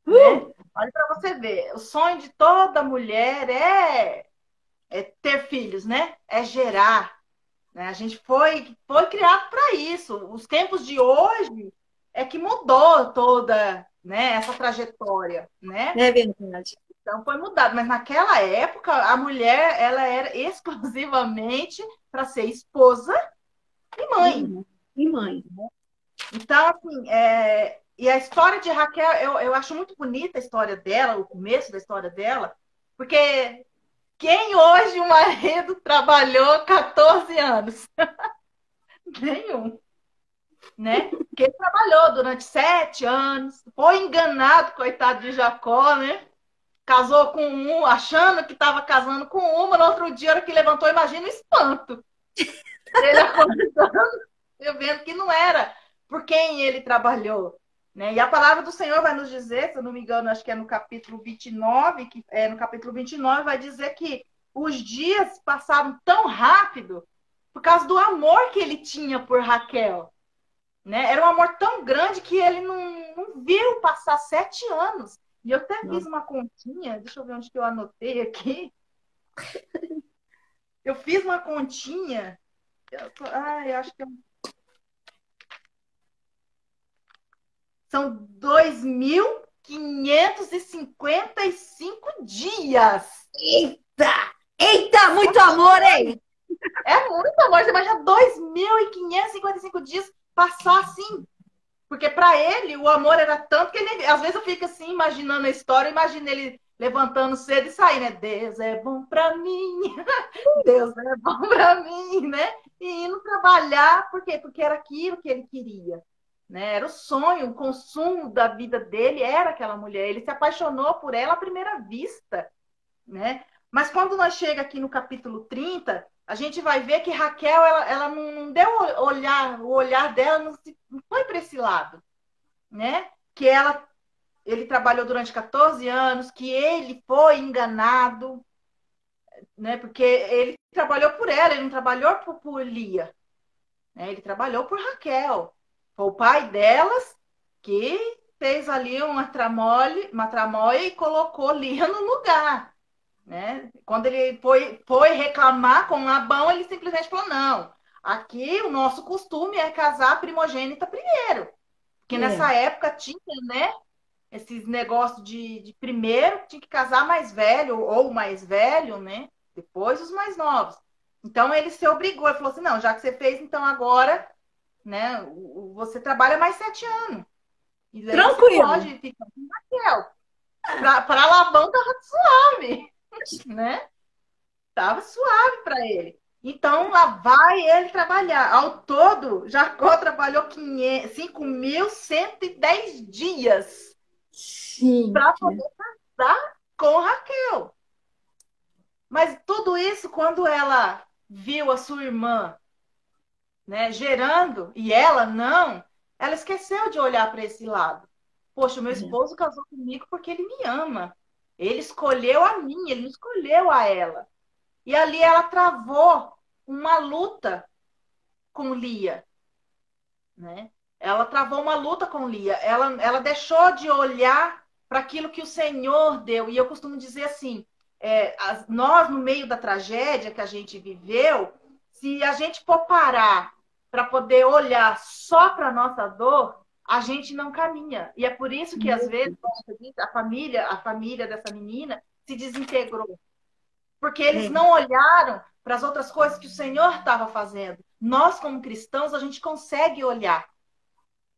Né? Olha para você ver, o sonho de toda mulher é ter filhos, né? É gerar. Né? A gente foi criado para isso. Os tempos de hoje é que mudou toda, né, essa trajetória, né? É verdade. Então foi mudado, mas naquela época a mulher ela era exclusivamente para ser esposa e mãe. E mãe. Então, assim, e a história de Raquel, eu acho muito bonita a história dela, o começo da história dela, porque quem hoje o marido trabalhou 14 anos? Nenhum. Né? Porque ele trabalhou durante 7 anos, foi enganado, coitado de Jacó, né? Casou com um, achando que estava casando com uma, no outro dia, a hora que levantou, imagina o espanto. Ele acordando, eu vendo que não era por quem ele trabalhou. Né? E a palavra do Senhor vai nos dizer, se eu não me engano, acho que é no capítulo 29, no capítulo 29 vai dizer que os dias passaram tão rápido por causa do amor que ele tinha por Raquel. Né? Era um amor tão grande que ele não viu passar 7 anos. E eu até fiz uma continha, deixa eu ver onde que eu anotei aqui. Eu fiz uma continha. Eu acho que são 2.555 dias. Eita! Eita, muito amor, hein? É muito amor. Você imagina 2.555 dias passar assim. Porque para ele o amor era tanto que ele, às vezes eu fico assim imaginando a história, imagino ele levantando cedo e sair, né? Deus é bom para mim, Deus é bom para mim, né? E indo trabalhar, por quê? Porque era aquilo que ele queria, né? Era o sonho, o consumo da vida dele era aquela mulher. Ele se apaixonou por ela à primeira vista, né? Mas quando nós chega aqui no capítulo 30, a gente vai ver que Raquel, ela não deu o olhar dela não foi para esse lado, né? Que ele trabalhou durante 14 anos, que ele foi enganado, né? Porque ele trabalhou por ela, ele não trabalhou por Lia, né? Ele trabalhou por Raquel. Foi o pai delas que fez ali uma tramóia e colocou Lia no lugar. Né? Quando ele foi reclamar com Labão, ele simplesmente falou: não, aqui o nosso costume é casar a primogênita primeiro. Porque nessa época tinha, né? Esses negócios de primeiro tinha que casar mais velho ou mais velho, né? Depois os mais novos. Então ele se obrigou, ele falou assim, não, já que você fez, então agora, né? Você trabalha mais 7 anos. E aí você Tranquilo. pode ficar com Raquel. Para Labão tava suave, né? Tava suave para ele. Então lá vai ele trabalhar. Ao todo, Jacó trabalhou 5.110 dias para Gente. poder casar com Raquel. Mas tudo isso, quando ela viu a sua irmã, né, gerando, e ela não, ela esqueceu de olhar para esse lado. Poxa, o meu esposo casou comigo porque ele me ama. Ele escolheu a mim, ele não escolheu a ela. E ali ela travou uma luta com Lia, né? Ela travou uma luta com Lia. Ela deixou de olhar para aquilo que o Senhor deu. E eu costumo dizer assim, nós, no meio da tragédia que a gente viveu, se a gente for parar para poder olhar só para a nossa dor, a gente não caminha. E é por isso que, às vezes, a família dessa menina se desintegrou. Porque eles não olharam para as outras coisas que o Senhor estava fazendo. Nós, como cristãos, a gente consegue olhar.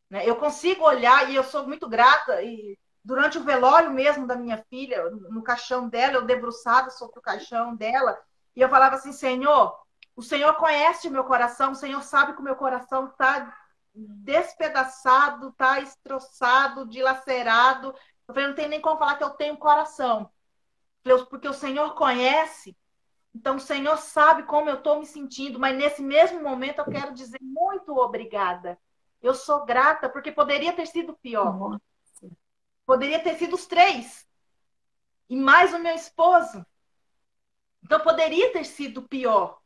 Né? Eu consigo olhar e eu sou muito grata. E durante o velório mesmo da minha filha, no caixão dela, eu debruçada sobre o caixão dela, e eu falava assim, Senhor, o Senhor conhece o meu coração, o Senhor sabe que o meu coração está despedaçado, está estroçado, dilacerado. Eu falei, não tem nem como falar que eu tenho coração. Porque o Senhor conhece, então o Senhor sabe como eu estou me sentindo, mas nesse mesmo momento eu quero dizer muito obrigada. Eu sou grata, porque poderia ter sido pior. Nossa. Poderia ter sido os 3. E mais o meu esposo. Então poderia ter sido pior.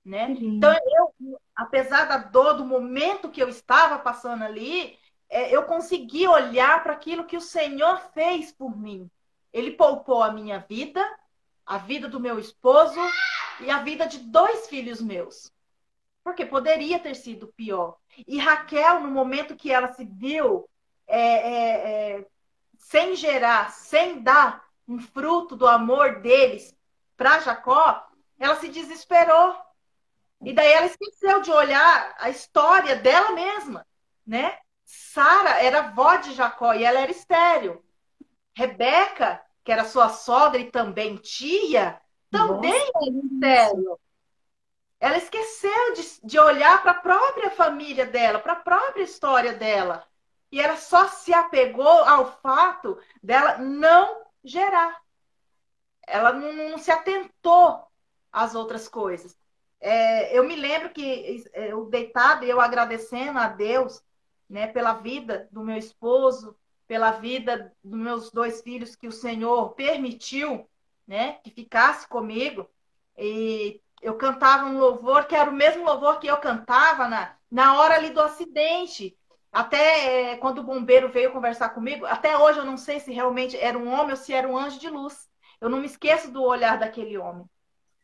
Né? Então eu, apesar da dor do momento que eu estava passando ali, eu consegui olhar para aquilo que o Senhor fez por mim. Ele poupou a minha vida, a vida do meu esposo e a vida de 2 filhos meus. Porque poderia ter sido pior. E Raquel, no momento que ela se viu sem gerar, sem dar um fruto do amor deles para Jacó, ela se desesperou. E daí ela esqueceu de olhar a história dela mesma, né? Sara era avó de Jacó e ela era estéril. Rebeca, que era sua sogra e também tia, também era estéril. Ela esqueceu de olhar para a própria família dela, para a própria história dela. E ela só se apegou ao fato dela não gerar. Ela não se atentou às outras coisas. Eu me lembro que eu deitada, eu agradecendo a Deus, né, pela vida do meu esposo, pela vida dos meus 2 filhos que o Senhor permitiu, né, que ficasse comigo. E eu cantava um louvor que era o mesmo louvor que eu cantava na hora ali do acidente. Até quando o bombeiro veio conversar comigo, até hoje eu não sei se realmente era um homem ou se era um anjo de luz. Eu não me esqueço do olhar daquele homem,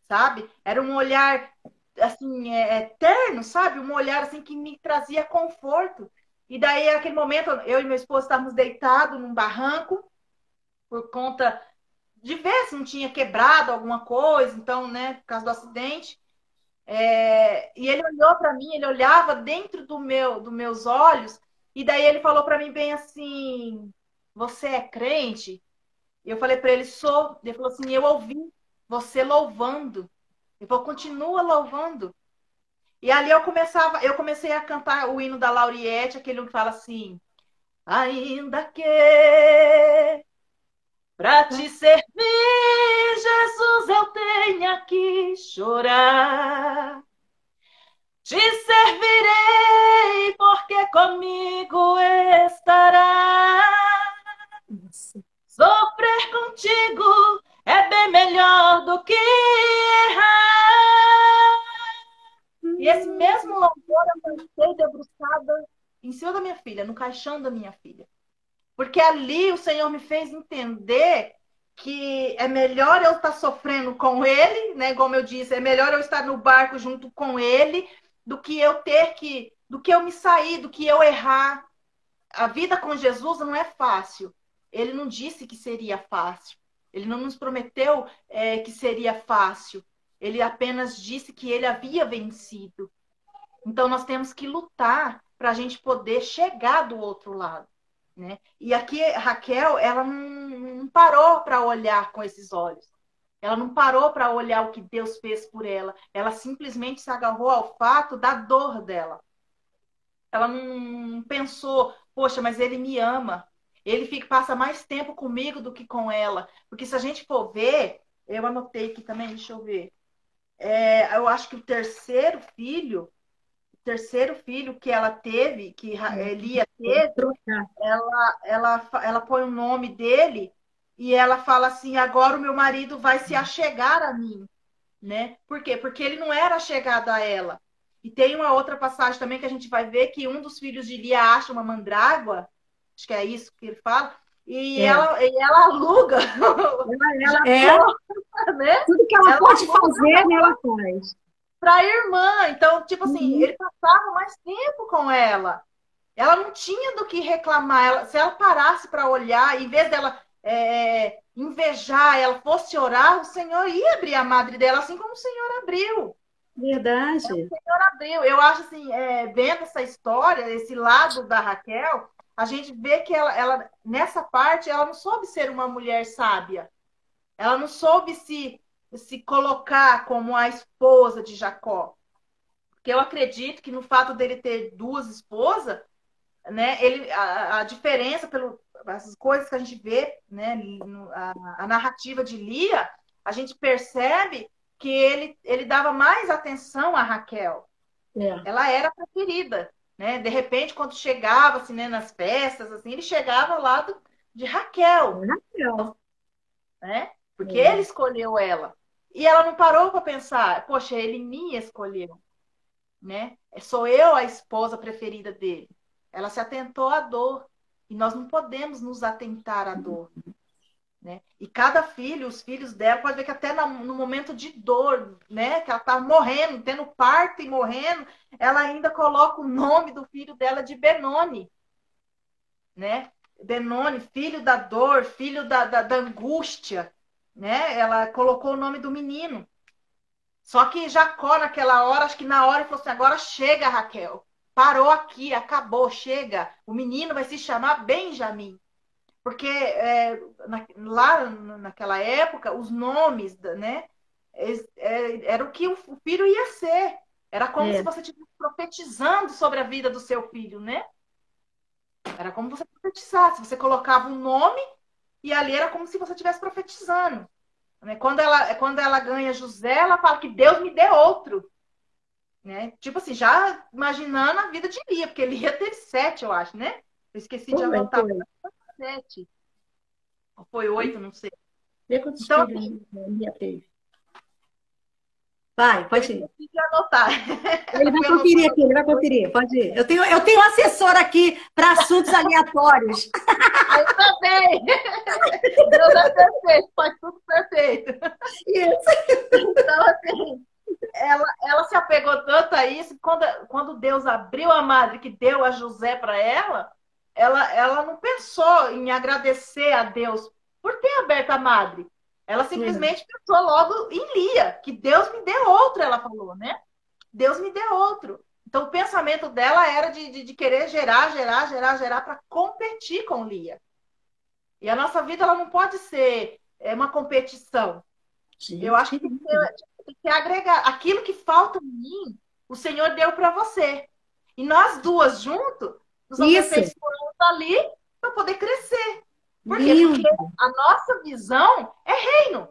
sabe? Era um olhar assim, eterno, sabe? Um olhar assim que me trazia conforto. E daí, naquele momento, eu e meu esposo estávamos deitados num barranco por conta de ver se não tinha quebrado alguma coisa, então, né, por causa do acidente. E ele olhou para mim, ele olhava dentro dos meus olhos, e daí ele falou para mim bem assim: você é crente? E eu falei para ele: sou. Ele falou assim: eu ouvi você louvando. Ele falou: continua louvando. E ali eu comecei a cantar o hino da Lauriette, aquele que fala assim: ainda que para te servir, Jesus, eu tenha que chorar. Te servirei, porque comigo estará. Sofrer contigo é bem melhor do que errar. E esse mesmo louvor eu cantei debruçada em cima da minha filha, no caixão da minha filha. Porque ali o Senhor me fez entender que é melhor eu estar sofrendo com ele, né? Como eu disse, é melhor eu estar no barco junto com ele do que eu me sair, do que eu errar. a vida com Jesus não é fácil. Ele não disse que seria fácil. Ele não nos prometeu que seria fácil. Ele apenas disse que ele havia vencido. Então, nós temos que lutar para a gente poder chegar do outro lado, né? E aqui, Raquel, ela não parou para olhar com esses olhos. Ela não parou para olhar o que Deus fez por ela. Ela simplesmente se agarrou ao fato da dor dela. Ela não pensou, poxa, mas ele me ama. Ele passa mais tempo comigo do que com ela. Porque se a gente for ver, eu anotei aqui também, deixa eu ver. Eu acho que o terceiro filho que ela teve, que Lia teve, ela põe o nome dele e ela fala assim, agora o meu marido vai se achegar a mim, né? Por quê? Porque ele não era chegado a ela. E tem uma outra passagem também que a gente vai ver que um dos filhos de Lia acha uma mandrágua, acho que é isso que ele fala, e ela aluga. Né? Tudo que ela pode fazer, né, ela faz. Para a irmã. Então, tipo assim, ele passava mais tempo com ela. Ela não tinha do que reclamar. Se ela parasse para olhar, em vez dela invejar, ela fosse orar, o Senhor ia abrir a madre dela, assim como o Senhor abriu. Verdade. O Senhor abriu. Eu acho assim, vendo essa história, esse lado da Raquel, a gente vê que ela, nessa parte, ela não soube ser uma mulher sábia. Ela não soube se colocar como a esposa de Jacó. Porque eu acredito que no fato dele ter duas esposas, né, a diferença as coisas que a gente vê, né, a narrativa de Lia, a gente percebe que ele dava mais atenção a Raquel. Ela era preferida, né? De repente, quando chegava assim, né, nas festas, assim, ele chegava ao lado de Raquel. Né? Porque ele escolheu ela. E ela não parou para pensar, poxa, ele me escolheu, né? Sou eu a esposa preferida dele. Ela se atentou à dor. E nós não podemos nos atentar à dor, né? E cada filho, os filhos dela, pode ver que até no momento de dor, né? Que ela estava morrendo, tendo parto e morrendo, ela ainda coloca o nome do filho dela de Benoni, né? Benoni, filho da dor, filho da angústia, né? Ela colocou o nome do menino. Só que Jacó, naquela hora, acho que na hora, ele falou assim, agora chega, Raquel. Parou aqui, acabou, chega. O menino vai se chamar Benjamim. Porque lá naquela época, os nomes, né? Era o que o filho ia ser. Era como se você estivesse profetizando sobre a vida do seu filho, né? Era como você profetizasse. Você colocava um nome e ali era como se você estivesse profetizando. Quando ela ganha José, ela fala que Deus me dê outro. Né? Tipo assim, já imaginando a vida de Lia, porque Lia teve 7, eu acho, né? Eu esqueci de anotar. 7. Ou foi 8, não sei. Então, assim, Lia teve. Vai, pode ir. Eu de anotar. Ele vai conferir aqui, ele vai conferir. Pode ir. Eu tenho um assessor aqui para assuntos aleatórios. Eu também. Deus é perfeito, faz tudo perfeito. Isso. Então, assim, ela se apegou tanto a isso, quando Deus abriu a madre, que deu a José para ela não pensou em agradecer a Deus por ter aberto a madre. Ela simplesmente pensou logo em Lia, que Deus me dê outro, ela falou, né? Deus me dê outro. Então, o pensamento dela era de querer gerar para competir com Lia. E a nossa vida, ela não pode ser uma competição. Eu acho que tem que agregar. Aquilo que falta em mim, o Senhor deu para você. E nós duas juntos, nos aperfeiçoamos ali para poder crescer. Por quê? Porque a nossa visão é reino.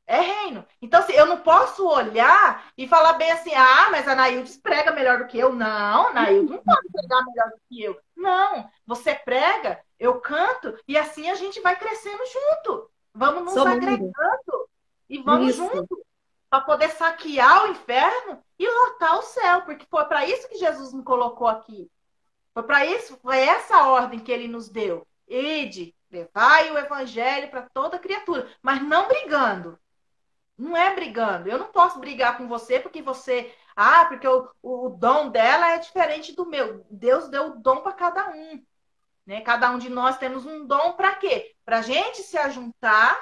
É reino. Então, assim, eu não posso olhar e falar bem assim, mas a Naildes prega melhor do que eu. Não, a Naildes não pode pregar melhor do que eu. Não, você prega, eu canto, e assim a gente vai crescendo junto. Vamos nos agregando e vamos junto para poder saquear o inferno e lotar o céu, porque foi para isso que Jesus nos colocou aqui. Foi para isso, foi essa ordem que ele nos deu. Ide, levai o evangelho para toda criatura, mas não brigando. Não é brigando. Eu não posso brigar com você porque você Ah, porque o dom dela é diferente do meu. Deus deu o dom para cada um, né? Cada um de nós temos um dom para quê? Para a gente se ajuntar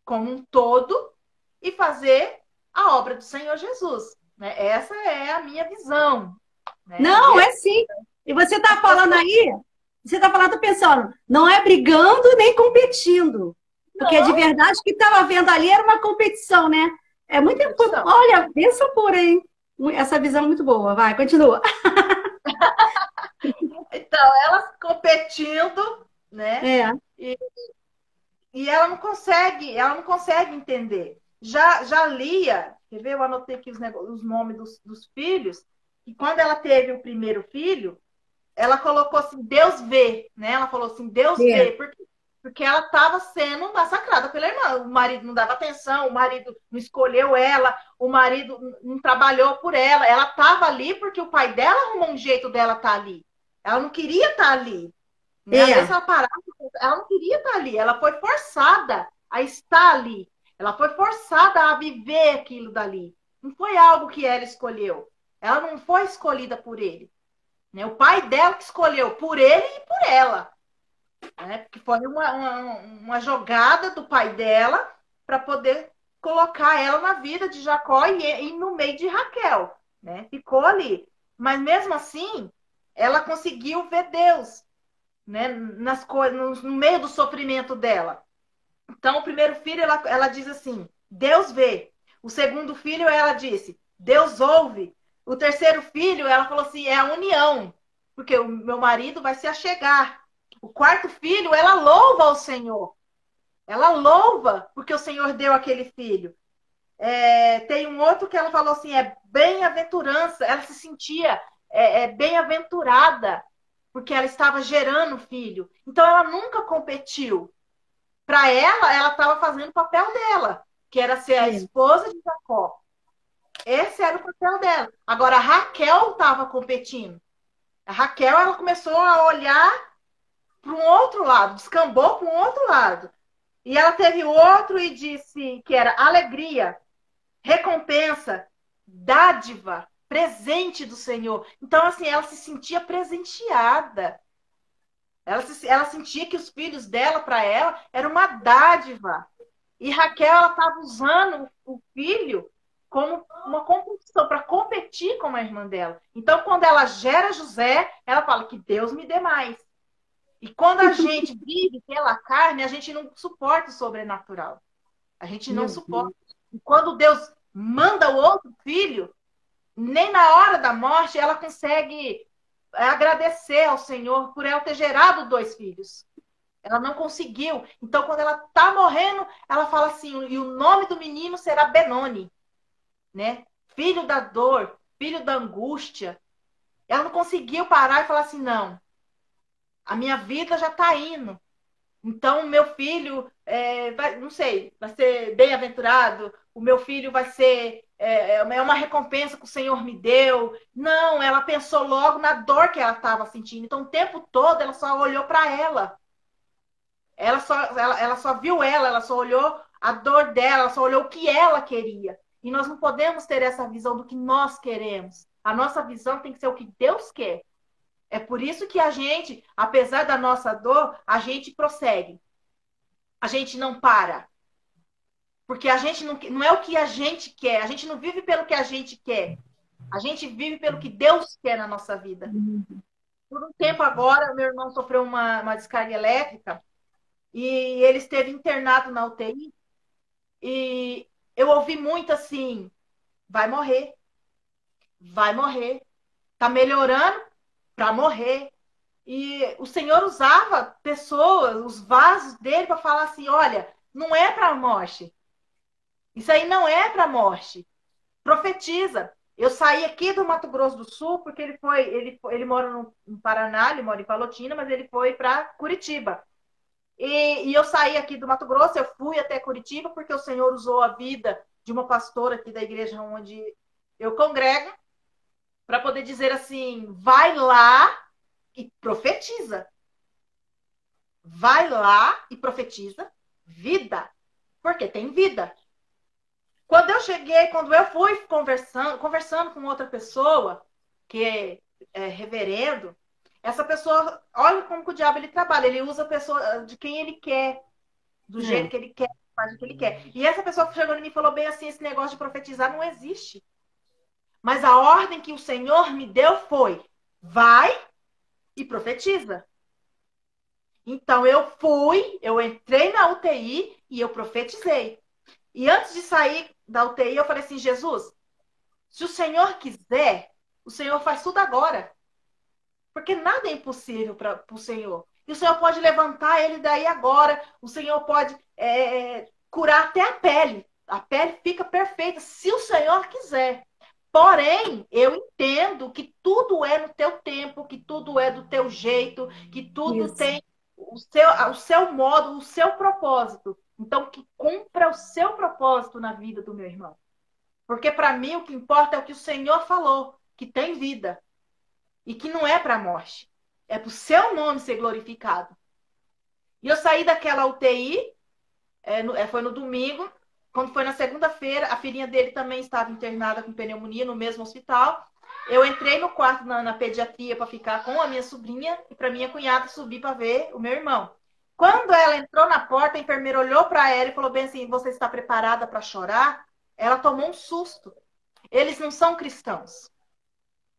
como um todo e fazer a obra do Senhor Jesus, né? Essa é a minha visão, né? Não, é sim. E você está falando aí, você está falando, pensando, não é brigando nem competindo. Porque de Não, verdade o que estava vendo ali era uma competição, né? É muito. competição. Olha, benção pura, hein? Essa visão é muito boa. Vai, continua. Então, elas competindo, né? É. E, e ela não consegue entender. Já Lia, quer ver? Eu anotei aqui os nomes dos filhos, e quando ela teve o primeiro filho, ela colocou assim, Deus vê, né? Ela falou assim, Deus É. vê, porque ela estava sendo massacrada pela irmã. O marido não dava atenção, o marido não escolheu ela, o marido não trabalhou por ela. Ela estava ali porque o pai dela arrumou um jeito dela estar ali. Ela não queria estar ali. Né? Às vezes É. ela parava, ela não queria estar ali. Ela foi forçada a estar ali. Ela foi forçada a viver aquilo dali. Não foi algo que ela escolheu. Ela não foi escolhida por ele. Né? O pai dela que escolheu por ele e por ela. Né? Porque foi uma jogada do pai dela para poder colocar ela na vida de Jacó e no meio de Raquel. Né? Ficou ali. Mas mesmo assim, ela conseguiu ver Deus, né? Nas coisas, no meio do sofrimento dela. Então, o primeiro filho, ela diz assim: Deus vê. O segundo filho, ela disse: Deus ouve. O terceiro filho, ela falou assim: é a união, porque o meu marido vai se achegar. O quarto filho, ela louva ao Senhor. Ela louva porque o Senhor deu aquele filho. Tem um outro que ela falou assim: é bem-aventurança. Ela se sentia bem-aventurada porque ela estava gerando filho. Então, ela nunca competiu. Para ela estava fazendo o papel dela, que era ser a É. esposa de Jacó. Esse era o papel dela. Agora, a Raquel estava competindo. A Raquel, ela começou a olhar para um outro lado, descambou para um outro lado. E ela teve outro e disse que era alegria, recompensa, dádiva, presente do Senhor. Então, assim, ela se sentia presenteada. Ela sentia que os filhos dela, para ela, era uma dádiva. E Raquel, ela estava usando o filho como uma competição, para competir com a irmã dela. Então, quando ela gera José, ela fala que Deus me dê mais. E quando a gente vive pela carne, a gente não suporta o sobrenatural. A gente não Meu suporta. Deus. E quando Deus manda o outro filho, nem na hora da morte ela consegue agradecer ao Senhor por ela ter gerado dois filhos. Ela não conseguiu. Então, quando ela está morrendo, ela fala assim: e o nome do menino será Benoni, né? Filho da dor, filho da angústia. Ela não conseguiu parar e falar assim: não, a minha vida já está indo. Então, meu filho, não sei, vai ser bem-aventurado, o meu filho vai ser uma recompensa que o Senhor me deu. Não, ela pensou logo na dor que ela estava sentindo. Então, o tempo todo, ela só olhou para ela. Ela só viu ela só olhou a dor dela, ela só olhou o que ela queria. E nós não podemos ter essa visão do que nós queremos. A nossa visão tem que ser o que Deus quer. É por isso que a gente, apesar da nossa dor, a gente prossegue. A gente não para. Porque a gente não é o que a gente quer. A gente não vive pelo que a gente quer. A gente vive pelo que Deus quer na nossa vida. Por um tempo agora, meu irmão sofreu uma descarga elétrica e ele esteve internado na UTI. E eu ouvi muito assim: vai morrer, vai morrer. Tá melhorando para morrer. E o Senhor usava pessoas, os vasos dele, para falar assim: olha, não é para a morte. Isso aí não é para a morte. Profetiza. Eu saí aqui do Mato Grosso do Sul, porque ele mora no Paraná, ele mora em Palotina, mas ele foi para Curitiba. E eu saí aqui do Mato Grosso, eu fui até Curitiba, porque o Senhor usou a vida de uma pastora aqui da igreja onde eu congrego, para poder dizer assim: vai lá e profetiza. Vai lá e profetiza vida. Porque tem vida. Quando eu cheguei, quando eu fui conversando com outra pessoa, que é reverendo, essa pessoa, olha como que o diabo ele trabalha, ele usa a pessoa de quem ele quer, do jeito que ele quer, faz o que ele quer. E essa pessoa chegou em mim e falou bem assim, esse negócio de profetizar não existe. Mas a ordem que o Senhor me deu foi, vai e profetiza. Então eu entrei na UTI e eu profetizei. E antes de sair da UTI, eu falei assim, Jesus, se o Senhor quiser, o Senhor faz tudo agora. Porque nada é impossível para o Senhor. E o Senhor pode levantar ele daí agora. O Senhor pode curar até a pele. A pele fica perfeita, se o Senhor quiser. Porém, eu entendo que tudo é no teu tempo, que tudo é do teu jeito, que tudo tem o seu modo, o seu propósito. Então, que cumpra o seu propósito na vida do meu irmão. Porque para mim o que importa é o que o Senhor falou, que tem vida. E que não é para a morte. É para o seu nome ser glorificado. E eu saí daquela UTI, foi no domingo. Quando foi na segunda-feira, a filhinha dele também estava internada com pneumonia no mesmo hospital. Eu entrei no quarto na pediatria para ficar com a minha sobrinha e para minha cunhada subir para ver o meu irmão. Quando ela entrou na porta, a enfermeira olhou para ela e falou bem assim, você está preparada para chorar? Ela tomou um susto. Eles não são cristãos.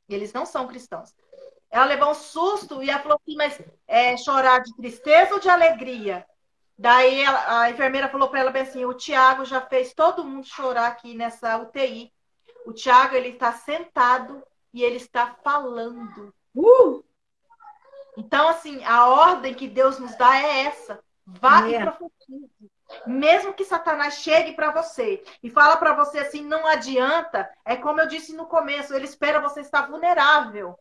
Eles não são cristãos. Ela levou um susto e ela falou assim, mas chorar de tristeza ou de alegria? Daí a enfermeira falou para ela bem assim, o Tiago já fez todo mundo chorar aqui nessa UTI. O Tiago, ele está sentado e ele está falando. Então, assim, a ordem que Deus nos dá é essa. Vá e profetize. Mesmo que Satanás chegue para você e fala para você assim, não adianta, é como eu disse no começo, ele espera você estar vulnerável.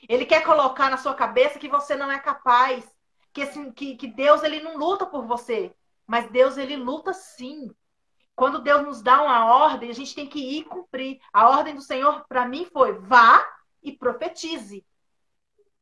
Ele quer colocar na sua cabeça que você não é capaz, que Deus ele não luta por você, mas Deus ele luta sim. Quando Deus nos dá uma ordem, a gente tem que ir cumprir. A ordem do Senhor para mim foi, vá e profetize.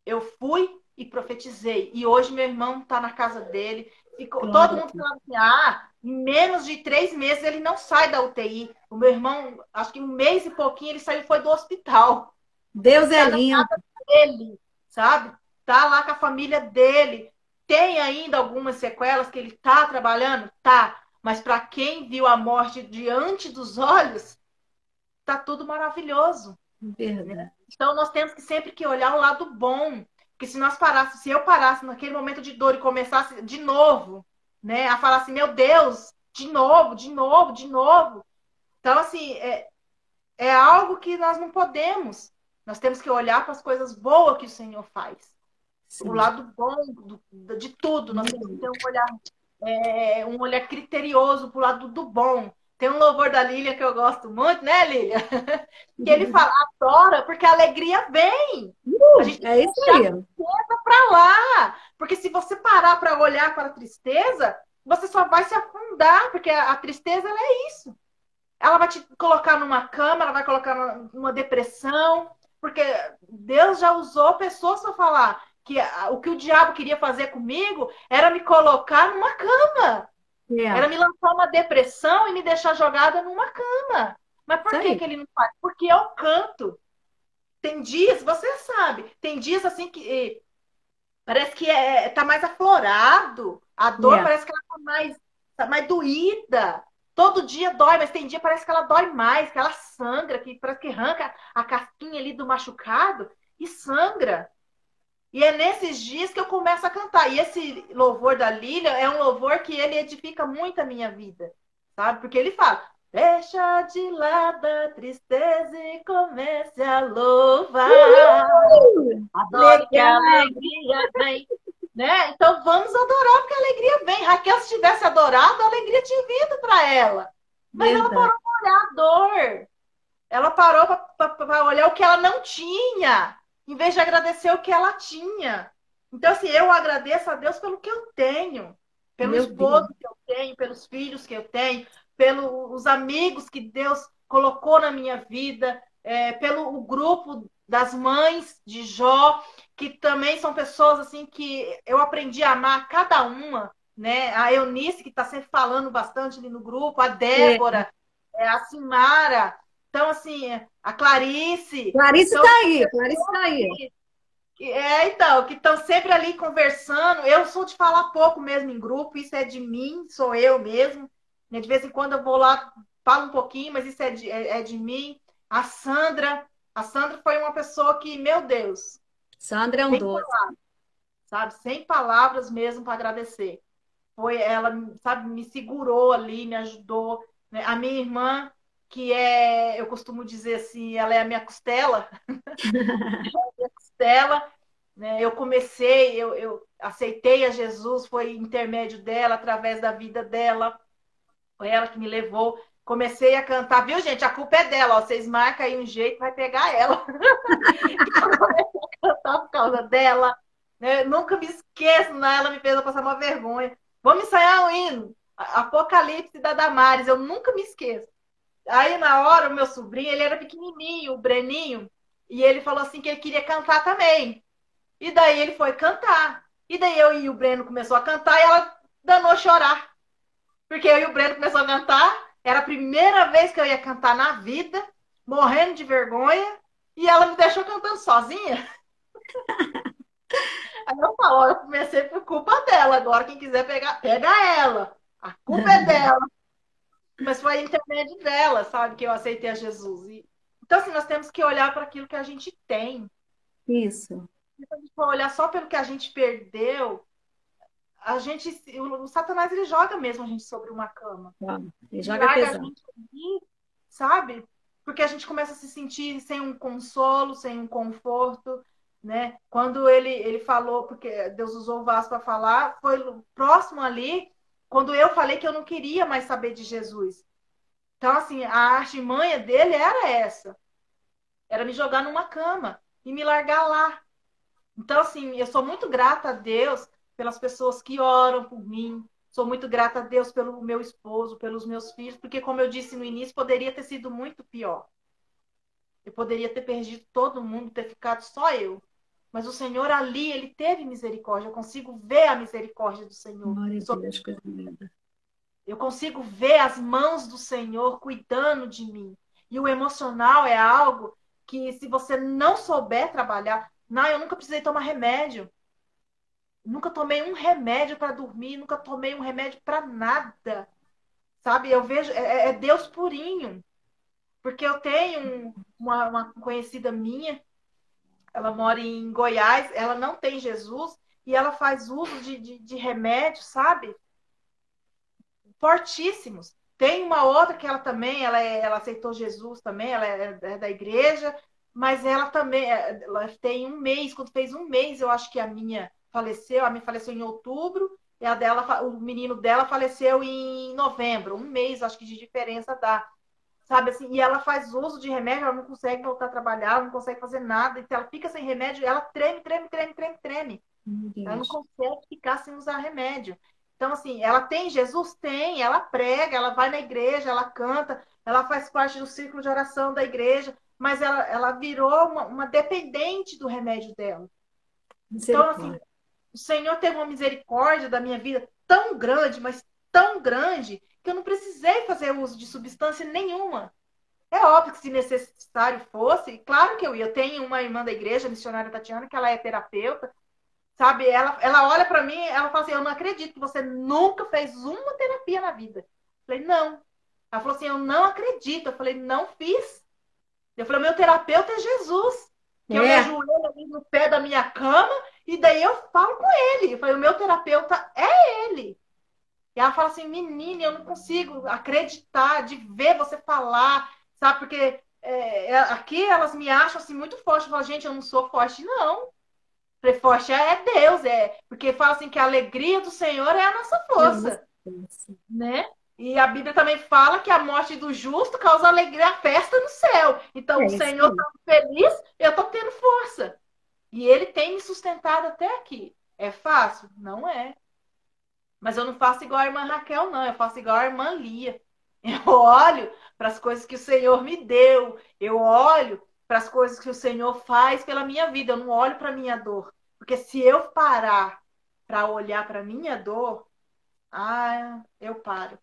Eu fui e profetizei. E hoje meu irmão está na casa dele. Todo mundo falando assim, em menos de 3 meses ele não sai da UTI. O meu irmão, acho que 1 mês e pouquinho ele saiu, foi do hospital. Deus é lindo. Dele, sabe? Tá lá com a família dele. Tem ainda algumas sequelas que ele tá trabalhando? Tá. Mas para quem viu a morte diante dos olhos, tá tudo maravilhoso. Verdade. Então nós temos que sempre que olhar o lado bom. Porque se eu parasse naquele momento de dor e começasse de novo, né, a falar assim, meu Deus, de novo, de novo, de novo. Então, assim, é algo que nós não podemos. Nós temos que olhar para as coisas boas que o Senhor faz. Sim. O lado bom de tudo. Nós temos que ter um olhar criterioso para o lado do bom. Tem um louvor da Lília que eu gosto muito, né, Lília? Que ele fala, adora, porque a alegria vem. A gente é isso aí. Tristeza para lá. Porque se você parar para olhar para a tristeza, você só vai se afundar, porque a tristeza ela é isso. Ela vai te colocar numa cama, ela vai colocar numa depressão, porque Deus já usou pessoas para falar que o que o diabo queria fazer comigo era me colocar numa cama. Era me lançar uma depressão e me deixar jogada numa cama. Mas por que ele não faz? Porque eu canto. Tem dias, você sabe, tem dias assim que parece que tá mais aflorado. A dor parece que ela tá mais doída. Todo dia dói, mas tem dia parece que ela dói mais, que ela sangra, que parece que arranca a casquinha ali do machucado e sangra. E é nesses dias que eu começo a cantar. E esse louvor da Lília é um louvor que ele edifica muito a minha vida, sabe? Porque ele fala, deixa de lado a tristeza e comece a louvar. Adoro que a alegria vem. Né? Então vamos adorar, porque a alegria vem. Raquel, se tivesse adorado, a alegria tinha vindo para ela. Mas ela parou para olhar a dor. Ela parou para olhar o que ela não tinha, em vez de agradecer o que ela tinha. Então, assim, eu agradeço a Deus pelo que eu tenho, pelo esposo que eu tenho, pelos filhos que eu tenho, pelos amigos que Deus colocou na minha vida, pelo grupo das mães de Jó, que também são pessoas assim que eu aprendi a amar cada uma, né? A Eunice, que está sempre falando bastante ali no grupo, a Débora, a Simara. Então, assim, a Clarice. Clarice Então, tá aí, Clarice tá aí. então, que estão sempre ali conversando. Eu sou de falar pouco mesmo em grupo, isso é de mim, sou eu mesmo. Né? De vez em quando eu vou lá, falo um pouquinho, mas isso é de mim. A Sandra foi uma pessoa que, meu Deus, Sandra é um sem doce. palavras, sabe? Sem palavras mesmo para agradecer. Foi ela, sabe, me segurou ali, me ajudou. Né? A minha irmã, que é, eu costumo dizer assim, ela é a minha costela, costela, né? Eu aceitei a Jesus, foi intermédio dela, através da vida dela, foi ela que me levou. Comecei a cantar, viu, gente? A culpa é dela, ó. Vocês marcam aí um jeito, vai pegar ela. Eu comecei a cantar por causa dela, né? Nunca me esqueço, né? Ela me fez eu passar uma vergonha. Vamos ensaiar um hino, Apocalipse da Damares, eu nunca me esqueço. Aí, na hora, o meu sobrinho, ele era pequenininho, o Breninho, e ele falou assim que ele queria cantar também. E daí ele foi cantar. E daí eu e o Breno começou a cantar e ela danou a chorar. Porque eu e o Breno começou a cantar. Era a primeira vez que eu ia cantar na vida, morrendo de vergonha. E ela me deixou cantando sozinha. Aí eu falo, eu comecei por culpa dela. Agora quem quiser pegar, pega ela. A culpa é dela. Mas foi a intermédio dela, sabe, que eu aceitei a Jesus. Então, assim, nós temos que olhar para aquilo que a gente tem. Isso. Se a gente for olhar só pelo que a gente perdeu, a gente, o Satanás ele joga mesmo a gente sobre uma cama Ó, e e joga larga a pesado. gente ali, sabe? Porque a gente começa a se sentir sem um consolo, sem um conforto, né? Quando ele falou, porque Deus usou o vaso para falar, foi próximo ali, quando eu falei que eu não queria mais saber de Jesus. Então, assim, a artimanha dele era essa, era me jogar numa cama e me largar lá. Então, assim, eu sou muito grata a Deus pelas pessoas que oram por mim. Sou muito grata a Deus pelo meu esposo, pelos meus filhos, porque, como eu disse no início, poderia ter sido muito pior. Eu poderia ter perdido todo mundo, ter ficado só eu. Mas o Senhor ali, ele teve misericórdia. Eu consigo ver a misericórdia do Senhor. Glória a Deus, coisa linda. Eu consigo ver as mãos do Senhor cuidando de mim. E o emocional é algo que, se você não souber trabalhar, não, eu nunca precisei tomar remédio. Nunca tomei um remédio para dormir, nunca tomei um remédio para nada. Sabe? Eu vejo, é Deus purinho. Porque eu tenho uma conhecida minha, ela mora em Goiás, ela não tem Jesus e ela faz uso de remédios, sabe? Fortíssimos. Tem uma outra que ela também, ela aceitou Jesus também, ela é da igreja, mas ela também, ela tem um mês, quando fez um mês, eu acho que a minha faleceu em outubro, e a dela, o menino dela faleceu em novembro, um mês, acho que de diferença dá. Sabe assim, e ela faz uso de remédio, ela não consegue voltar a trabalhar, ela não consegue fazer nada, então ela fica sem remédio, ela treme, treme, treme, treme, treme. Meu Ela não Deus. consegue ficar sem usar remédio. Então, assim, ela tem Jesus? Tem. Ela prega, ela vai na igreja, ela canta, ela faz parte do círculo de oração da igreja, mas ela virou uma dependente do remédio dela. Então, assim, Misericórdia. o Senhor teve uma misericórdia da minha vida tão grande, mas tão grande, que eu não precisei fazer uso de substância nenhuma. É óbvio que se necessário fosse, claro que eu ia. Eu tenho uma irmã da igreja, a missionária Tatiana, que ela é terapeuta, sabe? Ela olha para mim, ela fala assim: eu não acredito que você nunca fez uma terapia na vida. Eu falei, não. Ela falou assim: eu não acredito. Eu falei, não fiz. Eu falei, meu terapeuta é Jesus. Que eu me É, ajoelho ali no pé da minha cama e daí eu falo com ele. Eu falei, o meu terapeuta é ele. E ela fala assim, menina, eu não consigo acreditar de ver você falar, sabe? Porque aqui elas me acham assim muito forte. Eu falo, gente, eu não sou forte, não. Falei, forte é Deus, porque fala assim que a alegria do Senhor é a nossa é nossa força, bênção. né? E a Bíblia também fala que a morte do justo causa alegria, a festa no céu. Então É o isso Senhor aí. está feliz, eu estou tendo força. E ele tem me sustentado até aqui. É fácil? Não é. Mas eu não faço igual a irmã Raquel, não. Eu faço igual a irmã Lia. Eu olho para as coisas que o Senhor me deu. Eu olho para as coisas que o Senhor faz pela minha vida. Eu não olho para a minha dor. Porque se eu parar para olhar para a minha dor, eu paro.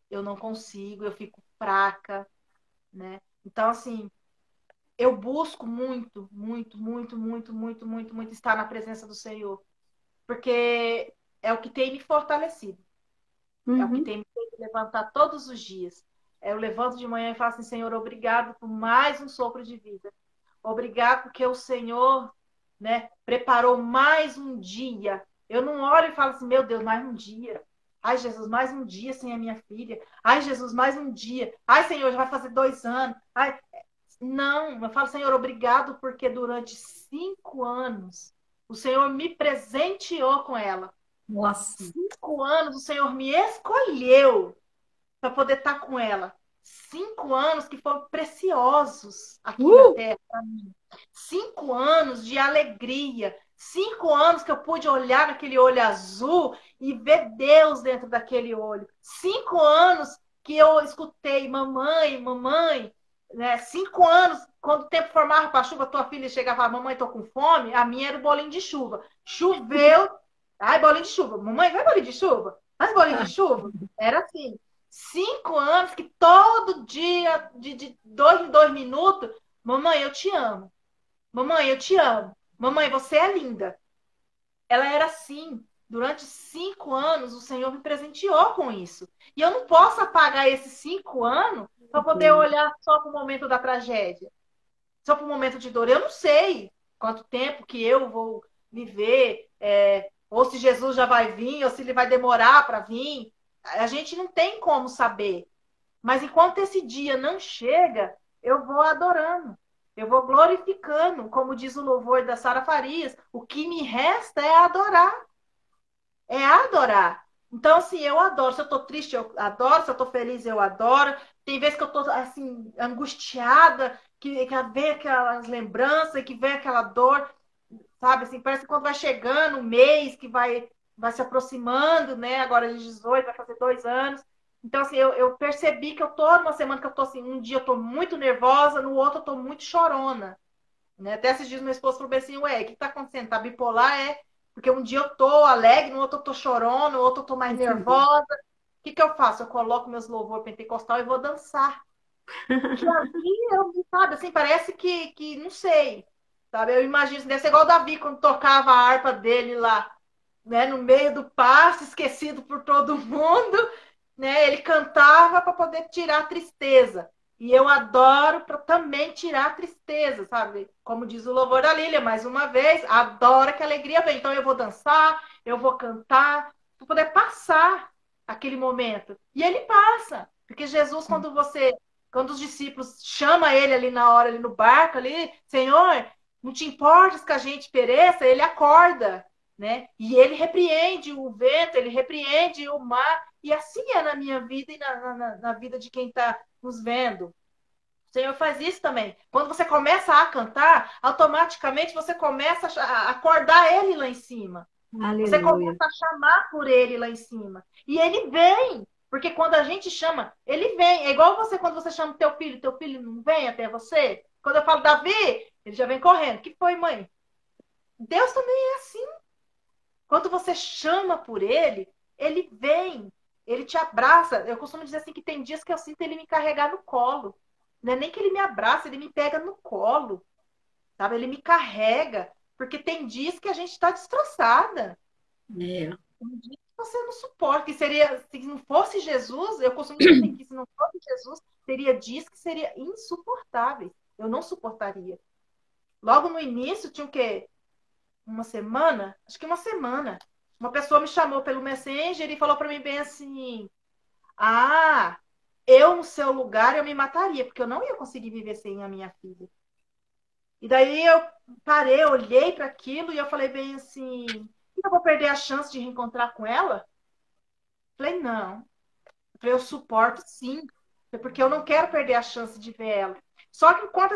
Eu não consigo, eu fico fraca, né? Então, assim, eu busco muito, muito, muito, muito, muito, muito, muito estar na presença do Senhor, porque é o que tem me fortalecido, é o que Uhum. tem me feito levantar todos os dias. Eu levanto de manhã e falo assim, Senhor, obrigado por mais um sopro de vida. Obrigado porque o Senhor, né, preparou mais um dia. Eu não olho e falo assim, meu Deus, mais um dia. Ai, Jesus, mais um dia sem a minha filha. Ai, Jesus, mais um dia. Ai, Senhor, já vai fazer 2 anos. Ai, não, eu falo, Senhor, obrigado, porque durante 5 anos o Senhor me presenteou com ela. Nossa. 5 anos o Senhor me escolheu para poder estar com ela. 5 anos que foram preciosos aqui na Uh! Terra para mim. 5 anos de alegria. 5 anos que eu pude olhar naquele olho azul e ver Deus dentro daquele olho. 5 anos que eu escutei, mamãe, mamãe, né? 5 anos, quando o tempo formava para chuva, tua filha chegava e falava, mamãe, tô com fome. A minha era o bolinho de chuva. Choveu. Ai, bolinho de chuva. Mamãe, vai bolinho de chuva? Faz bolinho de chuva? Era assim. 5 anos que todo dia, de 2 em 2 minutos, mamãe, eu te amo. Mamãe, eu te amo. Mamãe, você é linda. Ela era assim. Durante 5 anos, o Senhor me presenteou com isso. E eu não posso apagar esses 5 anos para poder olhar só para o momento da tragédia, só para o momento de dor. Eu não sei quanto tempo que eu vou viver, ou se Jesus já vai vir, ou se ele vai demorar para vir. A gente não tem como saber. Mas enquanto esse dia não chega, eu vou adorando, eu vou glorificando, como diz o louvor da Sara Farias, o que me resta é adorar, é adorar. Então, assim, eu adoro. Se eu tô triste, eu adoro. Se eu tô feliz, eu adoro. Tem vezes que eu tô, assim, angustiada, que vem aquelas lembranças, que vem aquela dor, sabe? Assim, parece que quando vai chegando o mês, que vai se aproximando, né? Agora de 18, vai fazer 2 anos. Então, assim, eu percebi que eu tô numa semana que eu tô assim, um dia eu tô muito nervosa, no outro eu tô muito chorona. Né? Até esses dias meu esposo falou assim, ué, o que tá acontecendo? Tá bipolar? É? Porque um dia eu tô alegre, no outro eu tô chorona, no outro eu tô mais nervosa. O que eu faço? Eu coloco meus louvor pentecostal e vou dançar. Que ali eu, sabe, assim, parece que não sei. Sabe? Eu imagino, assim, deve ser igual o Davi quando tocava a harpa dele lá, né, no meio do pasto, esquecido por todo mundo, né? Ele cantava para poder tirar a tristeza. E eu adoro para também tirar a tristeza, sabe? Como diz o louvor da Lília, mais uma vez, adoro que a alegria vem. Então eu vou dançar, eu vou cantar, para poder passar aquele momento. E ele passa, porque Jesus, quando os discípulos chamam ele ali na hora, ali no barco, ali, Senhor, não te importas que a gente pereça, ele acorda, né? E ele repreende o vento, ele repreende o mar, e assim é na minha vida e na vida de quem está nos vendo. O Senhor faz isso também. Quando você começa a cantar, automaticamente você começa a acordar ele lá em cima. Você começa Aleluia. a chamar por ele lá em cima. E ele vem. Porque quando a gente chama, ele vem. É igual você quando você chama teu filho não vem até você. Quando eu falo, Davi, ele já vem correndo. Que foi, mãe? Deus também é assim. Quando você chama por ele, ele vem, ele te abraça. Eu costumo dizer assim que tem dias que eu sinto ele me carregar no colo. Não é nem que ele me abraça, ele me pega no colo, sabe? Ele me carrega, porque tem dias que a gente está destroçada. É. Tem dias que você não suporta, que seria, se não fosse Jesus, eu costumo dizer assim, que se não fosse Jesus, teria dias que seria insuportáveis. Eu não suportaria. Logo no início, tinha o quê? Uma semana, acho que uma semana, uma pessoa me chamou pelo Messenger e falou para mim bem assim: Ah, eu no seu lugar eu me mataria, porque eu não ia conseguir viver sem a minha filha. E daí eu parei, olhei para aquilo e eu falei bem assim: eu vou perder a chance de reencontrar com ela? Falei, não. Eu suporto sim, porque eu não quero perder a chance de ver ela. Só que enquanto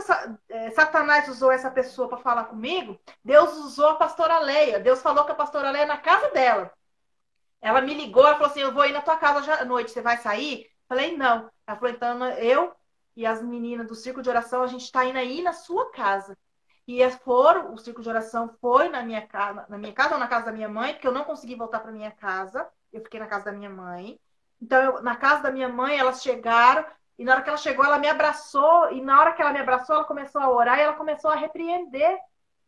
Satanás usou essa pessoa para falar comigo, Deus usou a pastora Leia. Deus falou que a pastora Leia na casa dela. Ela me ligou, ela falou assim: eu vou ir na tua casa hoje à noite, você vai sair? Falei, não. Ela falou, então eu e as meninas do círculo de oração, a gente está indo aí na sua casa. E o círculo de oração foi na minha casa ou na casa da minha mãe, porque eu não consegui voltar para minha casa. Eu fiquei na casa da minha mãe. Então, na casa da minha mãe, elas chegaram, E na hora que ela chegou, ela me abraçou. E na hora que ela me abraçou, ela começou a orar e ela começou a repreender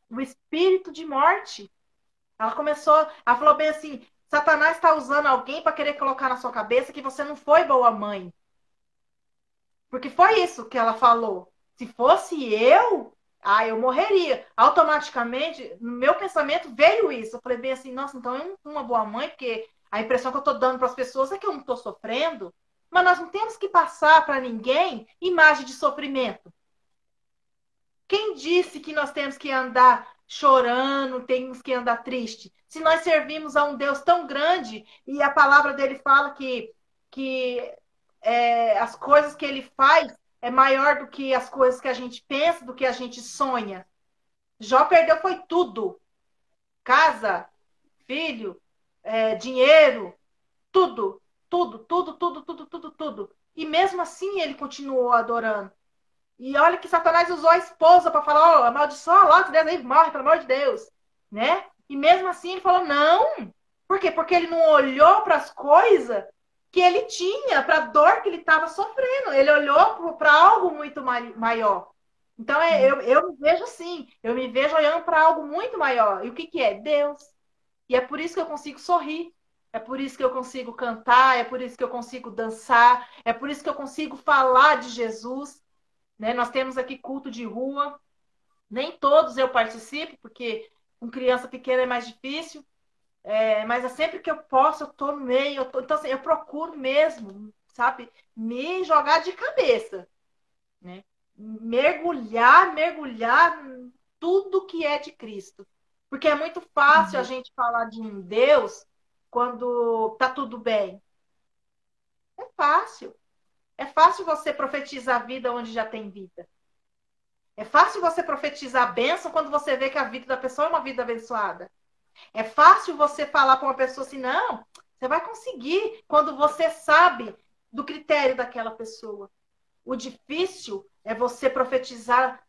o espírito de morte. Ela falou bem assim, Satanás está usando alguém para querer colocar na sua cabeça que você não foi boa mãe. Porque foi isso que ela falou. Se fosse eu morreria. Automaticamente, no meu pensamento, veio isso. Eu falei bem assim, nossa, então eu não sou uma boa mãe, porque a impressão que eu estou dando para as pessoas é que eu não estou sofrendo. Mas nós não temos que passar para ninguém imagem de sofrimento. Quem disse que nós temos que andar chorando, temos que andar triste? Se nós servimos a um Deus tão grande, e a palavra dele fala que as coisas que ele faz é maior do que as coisas que a gente pensa, do que a gente sonha. Jó perdeu foi tudo. Casa, filho, dinheiro, tudo. Tudo. E mesmo assim ele continuou adorando. E olha que Satanás usou a esposa para falar, amaldiçoa Ló, Deus aí morre, pelo amor de Deus. Né? E mesmo assim ele falou, não. Por quê? Porque ele não olhou para as coisas que ele tinha, para a dor que ele estava sofrendo. Ele olhou para algo muito maior. Então, eu me vejo assim. Eu me vejo olhando para algo muito maior. E o que é? Deus. E é por isso que eu consigo sorrir. É por isso que eu consigo cantar. É por isso que eu consigo dançar. É por isso que eu consigo falar de Jesus. Né? Nós temos aqui culto de rua. Nem todos eu participo, porque com criança pequena é mais difícil. Mas é sempre que eu posso, eu tô no meio. Então, assim, eu procuro mesmo, sabe, me jogar de cabeça, né? Mergulhar em tudo que é de Cristo. Porque é muito fácil a gente falar de um Deus quando tá tudo bem. É fácil. É fácil você profetizar a vida onde já tem vida. É fácil você profetizar a bênção quando você vê que a vida da pessoa é uma vida abençoada. É fácil você falar para uma pessoa assim, não, você vai conseguir quando você sabe do critério daquela pessoa. O difícil é você profetizar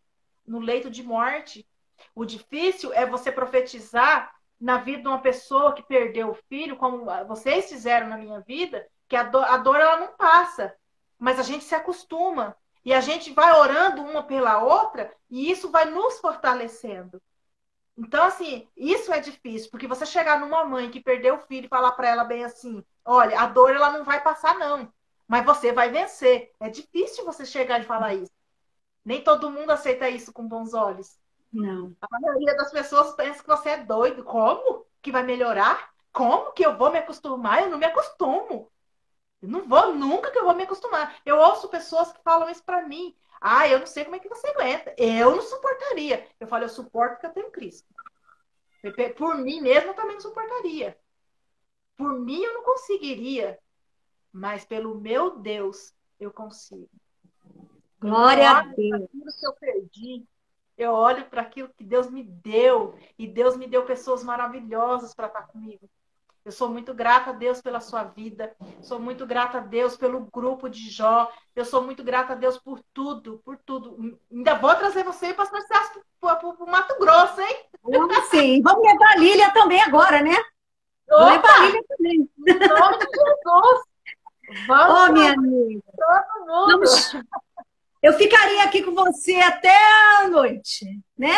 no leito de morte. O difícil é você profetizar na vida de uma pessoa que perdeu o filho, como vocês fizeram na minha vida, que a dor ela não passa, mas a gente se acostuma. E a gente vai orando uma pela outra e isso vai nos fortalecendo. Então, assim, isso é difícil, porque você chegar numa mãe que perdeu o filho e falar para ela bem assim, olha, a dor ela não vai passar não, mas você vai vencer. É difícil você chegar e falar isso. Nem todo mundo aceita isso com bons olhos. Não. A maioria das pessoas pensa que você é doido. Como que vai melhorar? Como que eu vou me acostumar? Eu não me acostumo. Eu não vou nunca que eu vou me acostumar. Eu ouço pessoas que falam isso para mim. Ah, eu não sei como é que você aguenta. Eu não suportaria. Eu falo, eu suporto porque eu tenho Cristo. Por mim mesmo eu também não suportaria. Por mim eu não conseguiria. Mas pelo meu Deus eu consigo. Glória a Deus. Aquilo que eu perdi, eu olho para aquilo que Deus me deu. E Deus me deu pessoas maravilhosas para estar comigo. Eu sou muito grata a Deus pela sua vida. Sou muito grata a Deus pelo grupo de Jó. Eu sou muito grata a Deus por tudo, por tudo. Ainda vou trazer você e o pastor Celso para o Mato Grosso, hein? Sim, vamos levar a Lília também agora, né? Vamos levar a Lília também. Em nome de Jesus. Vamos, minha amiga. Todo mundo. Eu ficaria aqui com você até a noite, né?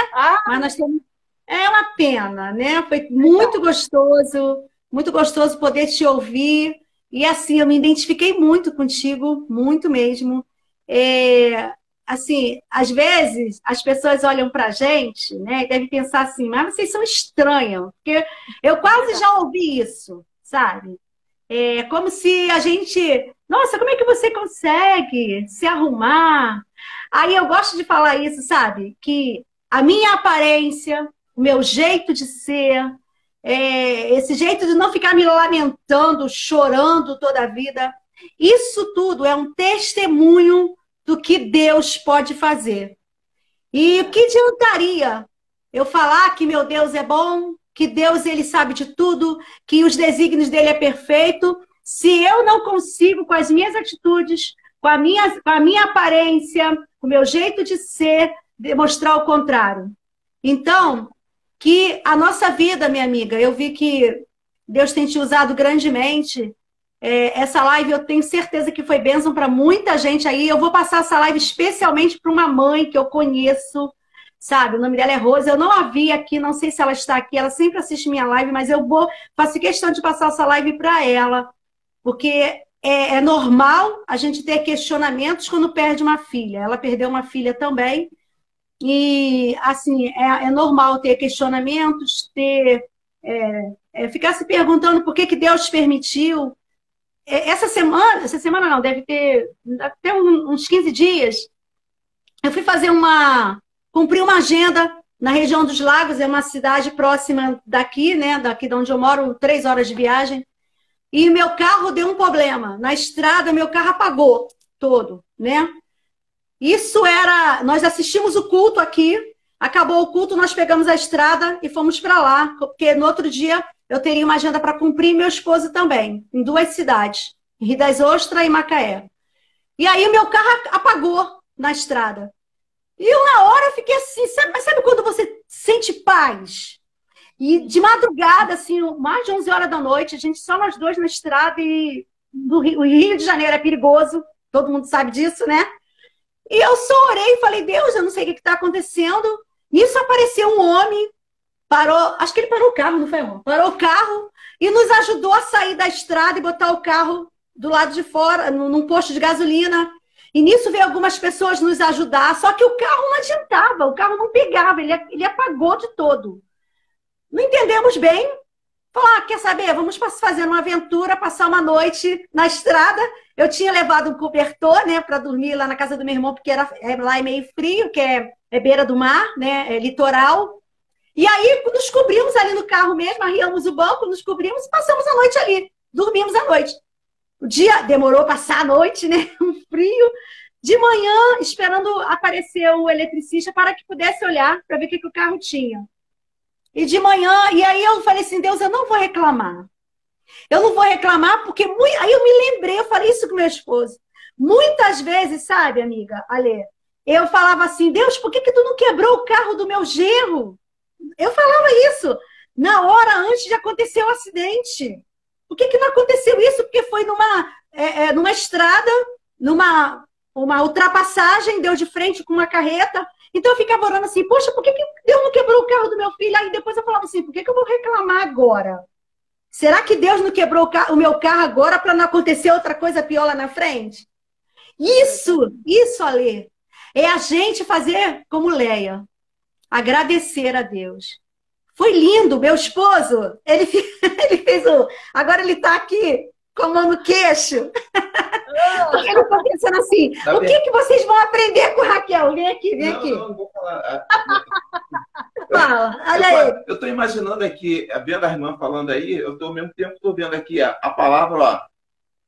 Mas nós temos... É uma pena, né? Foi muito gostoso poder te ouvir. E assim, eu me identifiquei muito contigo, muito mesmo. Assim, às vezes as pessoas olham pra gente, né? E devem pensar assim, mas vocês são estranhos. Porque eu quase já ouvi isso, sabe? É como se a gente... Nossa, como é que você consegue se arrumar? Aí eu gosto de falar isso, sabe? Que a minha aparência, o meu jeito de ser, esse jeito de não ficar me lamentando, chorando toda a vida, isso tudo é um testemunho do que Deus pode fazer. E o que adiantaria eu falar que meu Deus é bom, que Deus ele sabe de tudo, que os desígnios dele é perfeito, se eu não consigo, com as minhas atitudes, com a minha aparência, com o meu jeito de ser, demonstrar o contrário. Então, que a nossa vida, minha amiga, eu vi que Deus tem te usado grandemente Essa live eu tenho certeza que foi bênção para muita gente aí. Eu vou passar essa live especialmente para uma mãe que eu conheço, sabe? O nome dela é Rose. Eu não a vi aqui, não sei se ela está aqui. Ela sempre assiste minha live, mas faço questão de passar essa live para ela, porque é normal a gente ter questionamentos quando perde uma filha. Ela perdeu uma filha também. E, assim, é normal ter questionamentos, ficar se perguntando por que Deus permitiu. Essa semana não, deve ter até uns 15 dias, eu fui cumprir uma agenda na região dos Lagos, é uma cidade próxima daqui, né, daqui de onde eu moro, 3 horas de viagem, e meu carro deu um problema. Na estrada, meu carro apagou todo, né? Nós assistimos o culto aqui, acabou o culto, nós pegamos a estrada e fomos para lá, porque no outro dia eu teria uma agenda para cumprir, meu esposo também, em 2 cidades, Rio das Ostras e Macaé. E aí o meu carro apagou na estrada. E eu na hora fiquei assim, sabe quando você sente paz? E de madrugada, assim, mais de 11 horas da noite, a gente só nós 2 na estrada, e o Rio de Janeiro é perigoso, todo mundo sabe disso, né? E eu só orei e falei, Deus, eu não sei o que está acontecendo. Nisso apareceu um homem, acho que ele parou o carro, não foi, irmão? Parou o carro e nos ajudou a sair da estrada e botar o carro do lado de fora, num posto de gasolina. E nisso veio algumas pessoas nos ajudar, só que o carro não adiantava, o carro não pegava, ele apagou de todo. Não entendemos bem. Falar, quer saber? Vamos fazer uma aventura, passar uma noite na estrada. Eu tinha levado um cobertor, né, para dormir lá na casa do meu irmão, porque lá é meio frio, que é beira do mar, né, é litoral. E aí nos cobrimos ali no carro mesmo, arriamos o banco, nos cobrimos e passamos a noite ali. Dormimos a noite. O dia demorou a passar a noite, né, um frio. De manhã, esperando aparecer o eletricista para que pudesse olhar para ver o que o carro tinha. E de manhã, e aí eu falei assim, Deus, eu não vou reclamar. Eu não vou reclamar porque... Aí eu me lembrei, eu falei isso com meu esposo. Muitas vezes, sabe, amiga, Alê, eu falava assim, Deus, por que tu não quebrou o carro do meu genro? Eu falava isso na hora antes de acontecer o acidente. Por que não aconteceu isso? Porque foi numa estrada, uma ultrapassagem, deu de frente com uma carreta. Então eu ficava orando assim, poxa, por que Deus não quebrou o carro do meu filho? Aí depois eu falava assim, por que eu vou reclamar agora? Será que Deus não quebrou o meu carro agora para não acontecer outra coisa pior lá na frente? Isso, Alê, é a gente fazer como Leia, agradecer a Deus. Foi lindo, meu esposo, ele fez agora ele está aqui com a mão no queixo. Porque ele está pensando assim, o que vocês vão aprender com Raquel? Vem aqui. Não vou falar. Fala, olha aí. Eu estou imaginando aqui, vendo a irmã falando aí, eu estou ao mesmo tempo estou vendo aqui a palavra,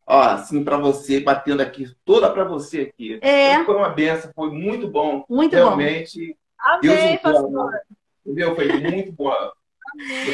ó, assim para você, batendo aqui, toda para você aqui. É. Foi uma benção, foi muito bom. Muito realmente, bom. Amém, pastor. Entendeu? Foi muito bom.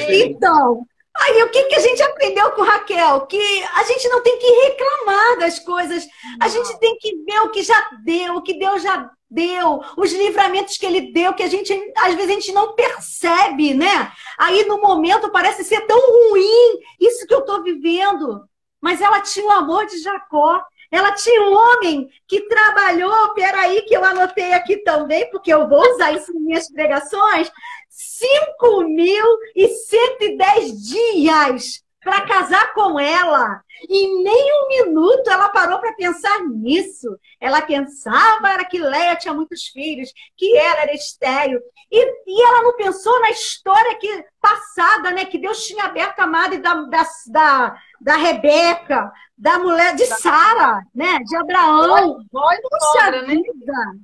Então, aí o que a gente aprendeu com Raquel? Que a gente não tem que reclamar das coisas, a gente tem que ver o que já deu, o que Deus já deu, os livramentos que Ele deu, que às vezes a gente não percebe, né? Aí no momento parece ser tão ruim isso que eu estou vivendo, mas ela tinha o amor de Jacó. Ela tinha um homem que trabalhou, peraí que eu anotei aqui também, porque eu vou usar isso em minhas pregações, 5.110 dias para casar com ela. E nem um minuto ela parou para pensar nisso. Ela pensava era que Leia tinha muitos filhos, que ela era estéril. E ela não pensou na história passada, né? Que Deus tinha aberto a madre da Rebeca, da mulher de Sara, né? De Abraão. Puxa vida!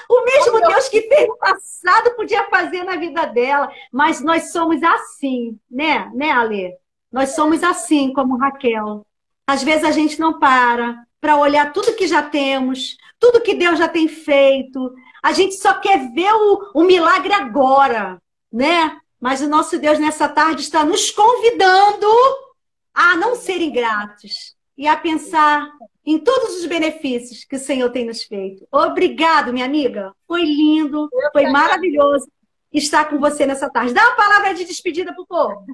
O mesmo Deus que fez no passado podia fazer na vida dela. Mas nós somos assim, né, Alê? Nós somos assim como Raquel. Às vezes a gente não para olhar tudo que já temos, tudo que Deus já tem feito. A gente só quer ver o milagre agora, né? Mas o nosso Deus nessa tarde está nos convidando a não ser ingratos e a pensar em todos os benefícios que o Senhor tem nos feito. Obrigado, minha amiga. Foi lindo, foi maravilhoso estar com você nessa tarde. Dá uma palavra de despedida pro povo.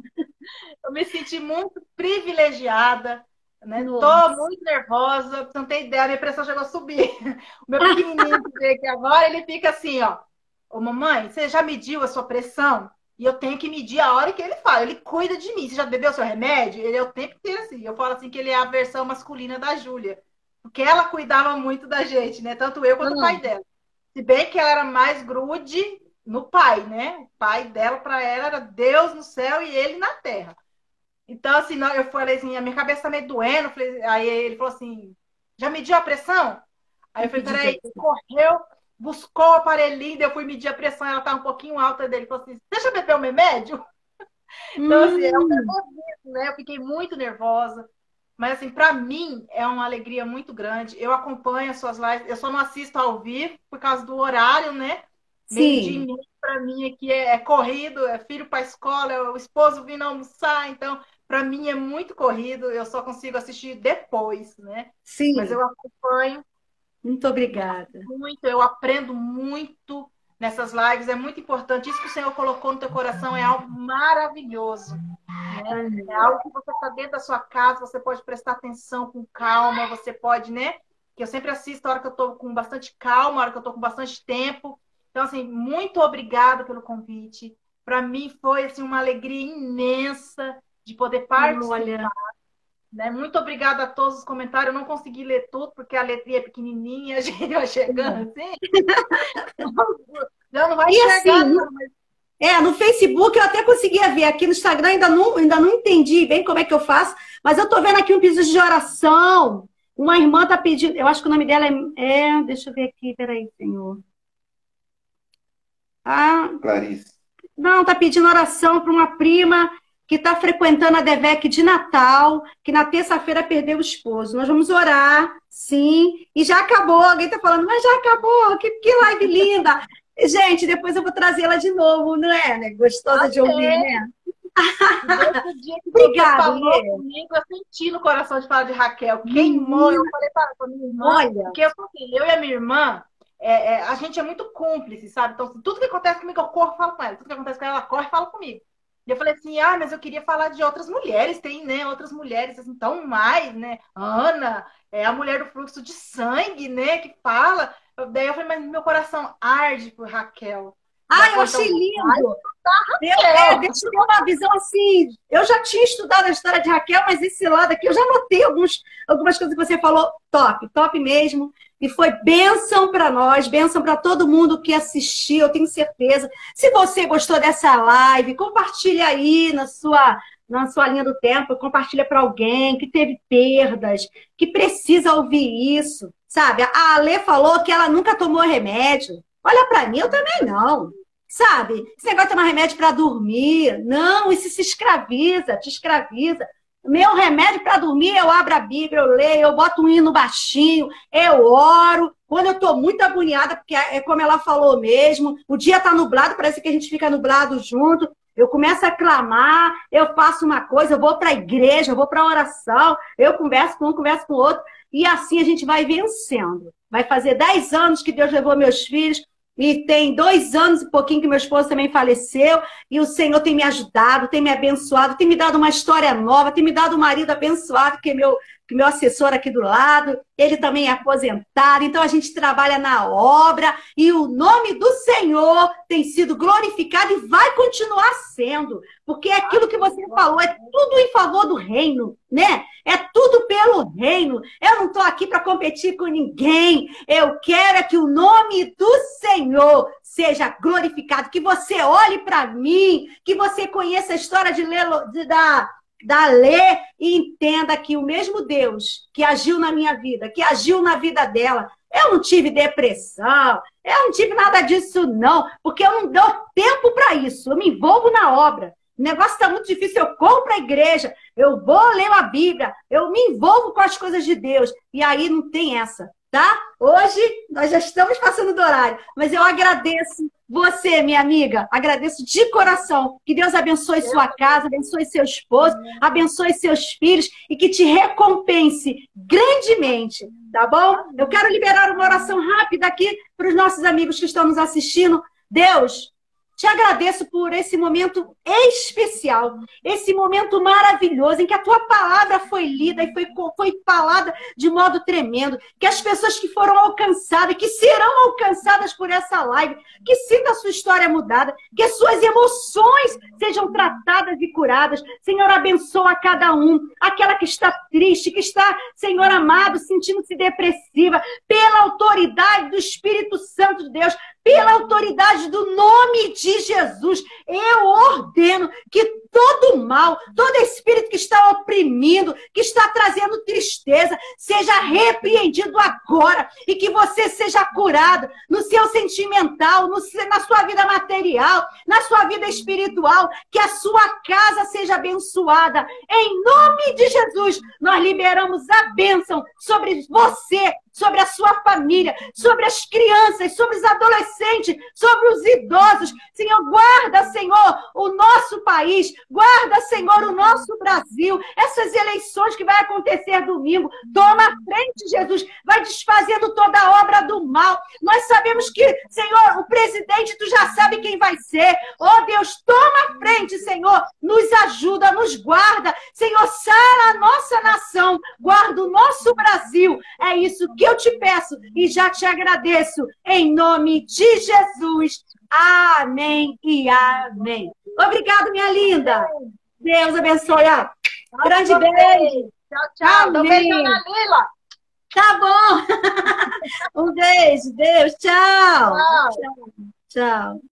Eu me senti muito privilegiada né? Nossa. Tô muito nervosa, você não tem ideia, a minha pressão chegou a subir. O meu pequenininho que veio aqui agora, ele fica assim, ó. Ô, mamãe, você já mediu a sua pressão? E eu tenho que medir a hora que ele fala. Ele cuida de mim. Você já bebeu seu remédio? Ele é o tempo inteiro assim. Eu falo assim que ele é a versão masculina da Júlia. Porque ela cuidava muito da gente, né? Tanto eu quanto o pai dela. Se bem que ela era mais grude no pai, né? O pai dela, para ela, era Deus no céu e ele na terra. Então, assim, eu falei assim, a minha cabeça tá meio doendo. Aí ele falou assim, já mediu a pressão? Aí eu falei, peraí, correu, buscou o aparelhinho, daí eu fui medir a pressão, ela tá um pouquinho alta dele. Ele falou assim, deixa eu beber o meu remédio? Então, assim, é um nervosismo, né? Eu fiquei muito nervosa. Mas, assim, para mim, é uma alegria muito grande. Eu acompanho as suas lives, eu só não assisto ao vivo por causa do horário, né? Meio-dia e meio, para mim, aqui é corrido, é filho para a escola, é o esposo vindo almoçar, então, para mim, é muito corrido, eu só consigo assistir depois, né? Sim. Mas eu acompanho. Muito obrigada. Muito, eu aprendo muito nessas lives, é muito importante. Isso que o Senhor colocou no teu coração é algo maravilhoso. Né? É algo que você está dentro da sua casa, você pode prestar atenção com calma, você pode, né? Que eu sempre assisto a hora que eu estou com bastante calma, a hora que eu estou com bastante tempo. Então, assim, muito obrigada pelo convite. Para mim foi assim, uma alegria imensa de poder participar. Olha. Né? Muito obrigada a todos os comentários. Eu não consegui ler tudo, porque a letrinha é pequenininha, a gente vai chegando assim. Não vai chegar, assim, não, mas... no Facebook eu até conseguia ver. Aqui no Instagram ainda não entendi bem como é que eu faço, mas eu tô vendo aqui um pedido de oração. Uma irmã tá pedindo, eu acho que o nome dela deixa eu ver aqui, peraí, Senhor. Clarice. Não, tá pedindo oração para uma prima que está frequentando a DEVEC de Natal, que na terça-feira perdeu o esposo. Nós vamos orar, sim, e já acabou. Alguém está falando, mas já acabou, que live linda. Gente, depois eu vou trazê-la de novo, não é? Né? Gostosa de ouvir, né? Obrigada, comigo, eu senti no coração de falar de Raquel. Queimou, eu falei para a minha irmã, olha, porque eu e a minha irmã, a gente é muito cúmplice, sabe? Então, tudo que acontece comigo, eu corro e falo com ela. Tudo que acontece com ela corre e fala comigo. E eu falei assim, mas eu queria falar de outras mulheres, tem, né, outras mulheres, assim, tão mais, né, Ana, a mulher do fluxo de sangue, né, que fala. Daí eu falei, mas meu coração arde por Raquel. Eu achei lindo. Deixa eu ter uma visão assim, eu já tinha estudado a história de Raquel, mas esse lado aqui, eu já notei algumas coisas que você falou, top mesmo. E foi bênção para nós, bênção para todo mundo que assistiu, eu tenho certeza. Se você gostou dessa live, compartilha aí na sua linha do tempo, compartilha para alguém que teve perdas, que precisa ouvir isso, sabe? A Alê falou que ela nunca tomou remédio. Olha para mim, eu também não. Sabe? Esse negócio de tomar remédio para dormir, não, isso te escraviza. Meu remédio para dormir, eu abro a Bíblia, eu leio, eu boto um hino baixinho, eu oro. Quando eu estou muito agoniada, porque é como ela falou mesmo, o dia está nublado, parece que a gente fica nublado junto. Eu começo a clamar, eu faço uma coisa, eu vou para a igreja, eu vou para a oração, eu converso com um, converso com o outro, e assim a gente vai vencendo. Vai fazer 10 anos que Deus levou meus filhos, e tem 2 anos e pouquinho que meu esposo também faleceu, e o Senhor tem me ajudado, tem me abençoado, tem me dado uma história nova, tem me dado um marido abençoado, que é meu assessor aqui do lado, ele também é aposentado, então a gente trabalha na obra, e o nome do Senhor tem sido glorificado e vai continuar sendo, porque é aquilo que você falou, é tudo em favor do reino, né? É tudo pelo reino. Eu não estou aqui para competir com ninguém, eu quero é que o nome do Senhor seja glorificado, que você olhe para mim, que você conheça a história da Lê e entenda que o mesmo Deus que agiu na minha vida, que agiu na vida dela, eu não tive depressão, eu não tive nada disso não, porque eu não dou tempo para isso, eu me envolvo na obra. O negócio está muito difícil, eu corro para a igreja, eu vou ler a Bíblia, eu me envolvo com as coisas de Deus, e aí não tem essa, tá? Hoje nós já estamos passando do horário, mas eu agradeço você, minha amiga, agradeço de coração. Que Deus abençoe sua casa, abençoe seu esposo, abençoe seus filhos e que te recompense grandemente, tá bom? Eu quero liberar uma oração rápida aqui para os nossos amigos que estão nos assistindo. Deus, Te agradeço por esse momento especial, esse momento maravilhoso em que a tua palavra foi lida e foi falada de modo tremendo, que as pessoas que foram alcançadas, que serão alcançadas por essa live, que sinta a sua história mudada, que as suas emoções sejam tratadas e curadas. Senhor, abençoa cada um, aquela que está triste, que está, Senhor amado, sentindo-se depressiva, pela autoridade do Espírito Santo de Deus, pela autoridade do nome de Jesus, eu ordeno que todo mal, todo espírito que está oprimindo, que está trazendo tristeza, seja repreendido agora e que você seja curado no seu sentimental, na sua vida material, na sua vida espiritual, que a sua casa seja abençoada. Em nome de Jesus, nós liberamos a bênção sobre você, sobre a sua família, sobre as crianças, sobre os adolescentes, sobre os idosos. Senhor, guarda, Senhor, o nosso país, guarda, Senhor, o nosso Brasil, essas eleições que vai acontecer domingo. Toma a frente, Jesus, vai desfazendo toda a obra do mal. Nós sabemos que, Senhor, o presidente, tu já sabe quem vai ser. Oh, Deus, toma a frente, Senhor, nos ajuda, nos guarda. Senhor, sara a nossa nação, guarda o nosso Brasil. É isso que eu te peço e já te agradeço, em nome de Jesus. Amém e amém. Obrigado, minha linda. Deus abençoe. Grande beijo. Tchau, tchau. Dá um beijo na Lila. Tá bom. Um beijo. Deus. Tchau. Tchau. Tchau.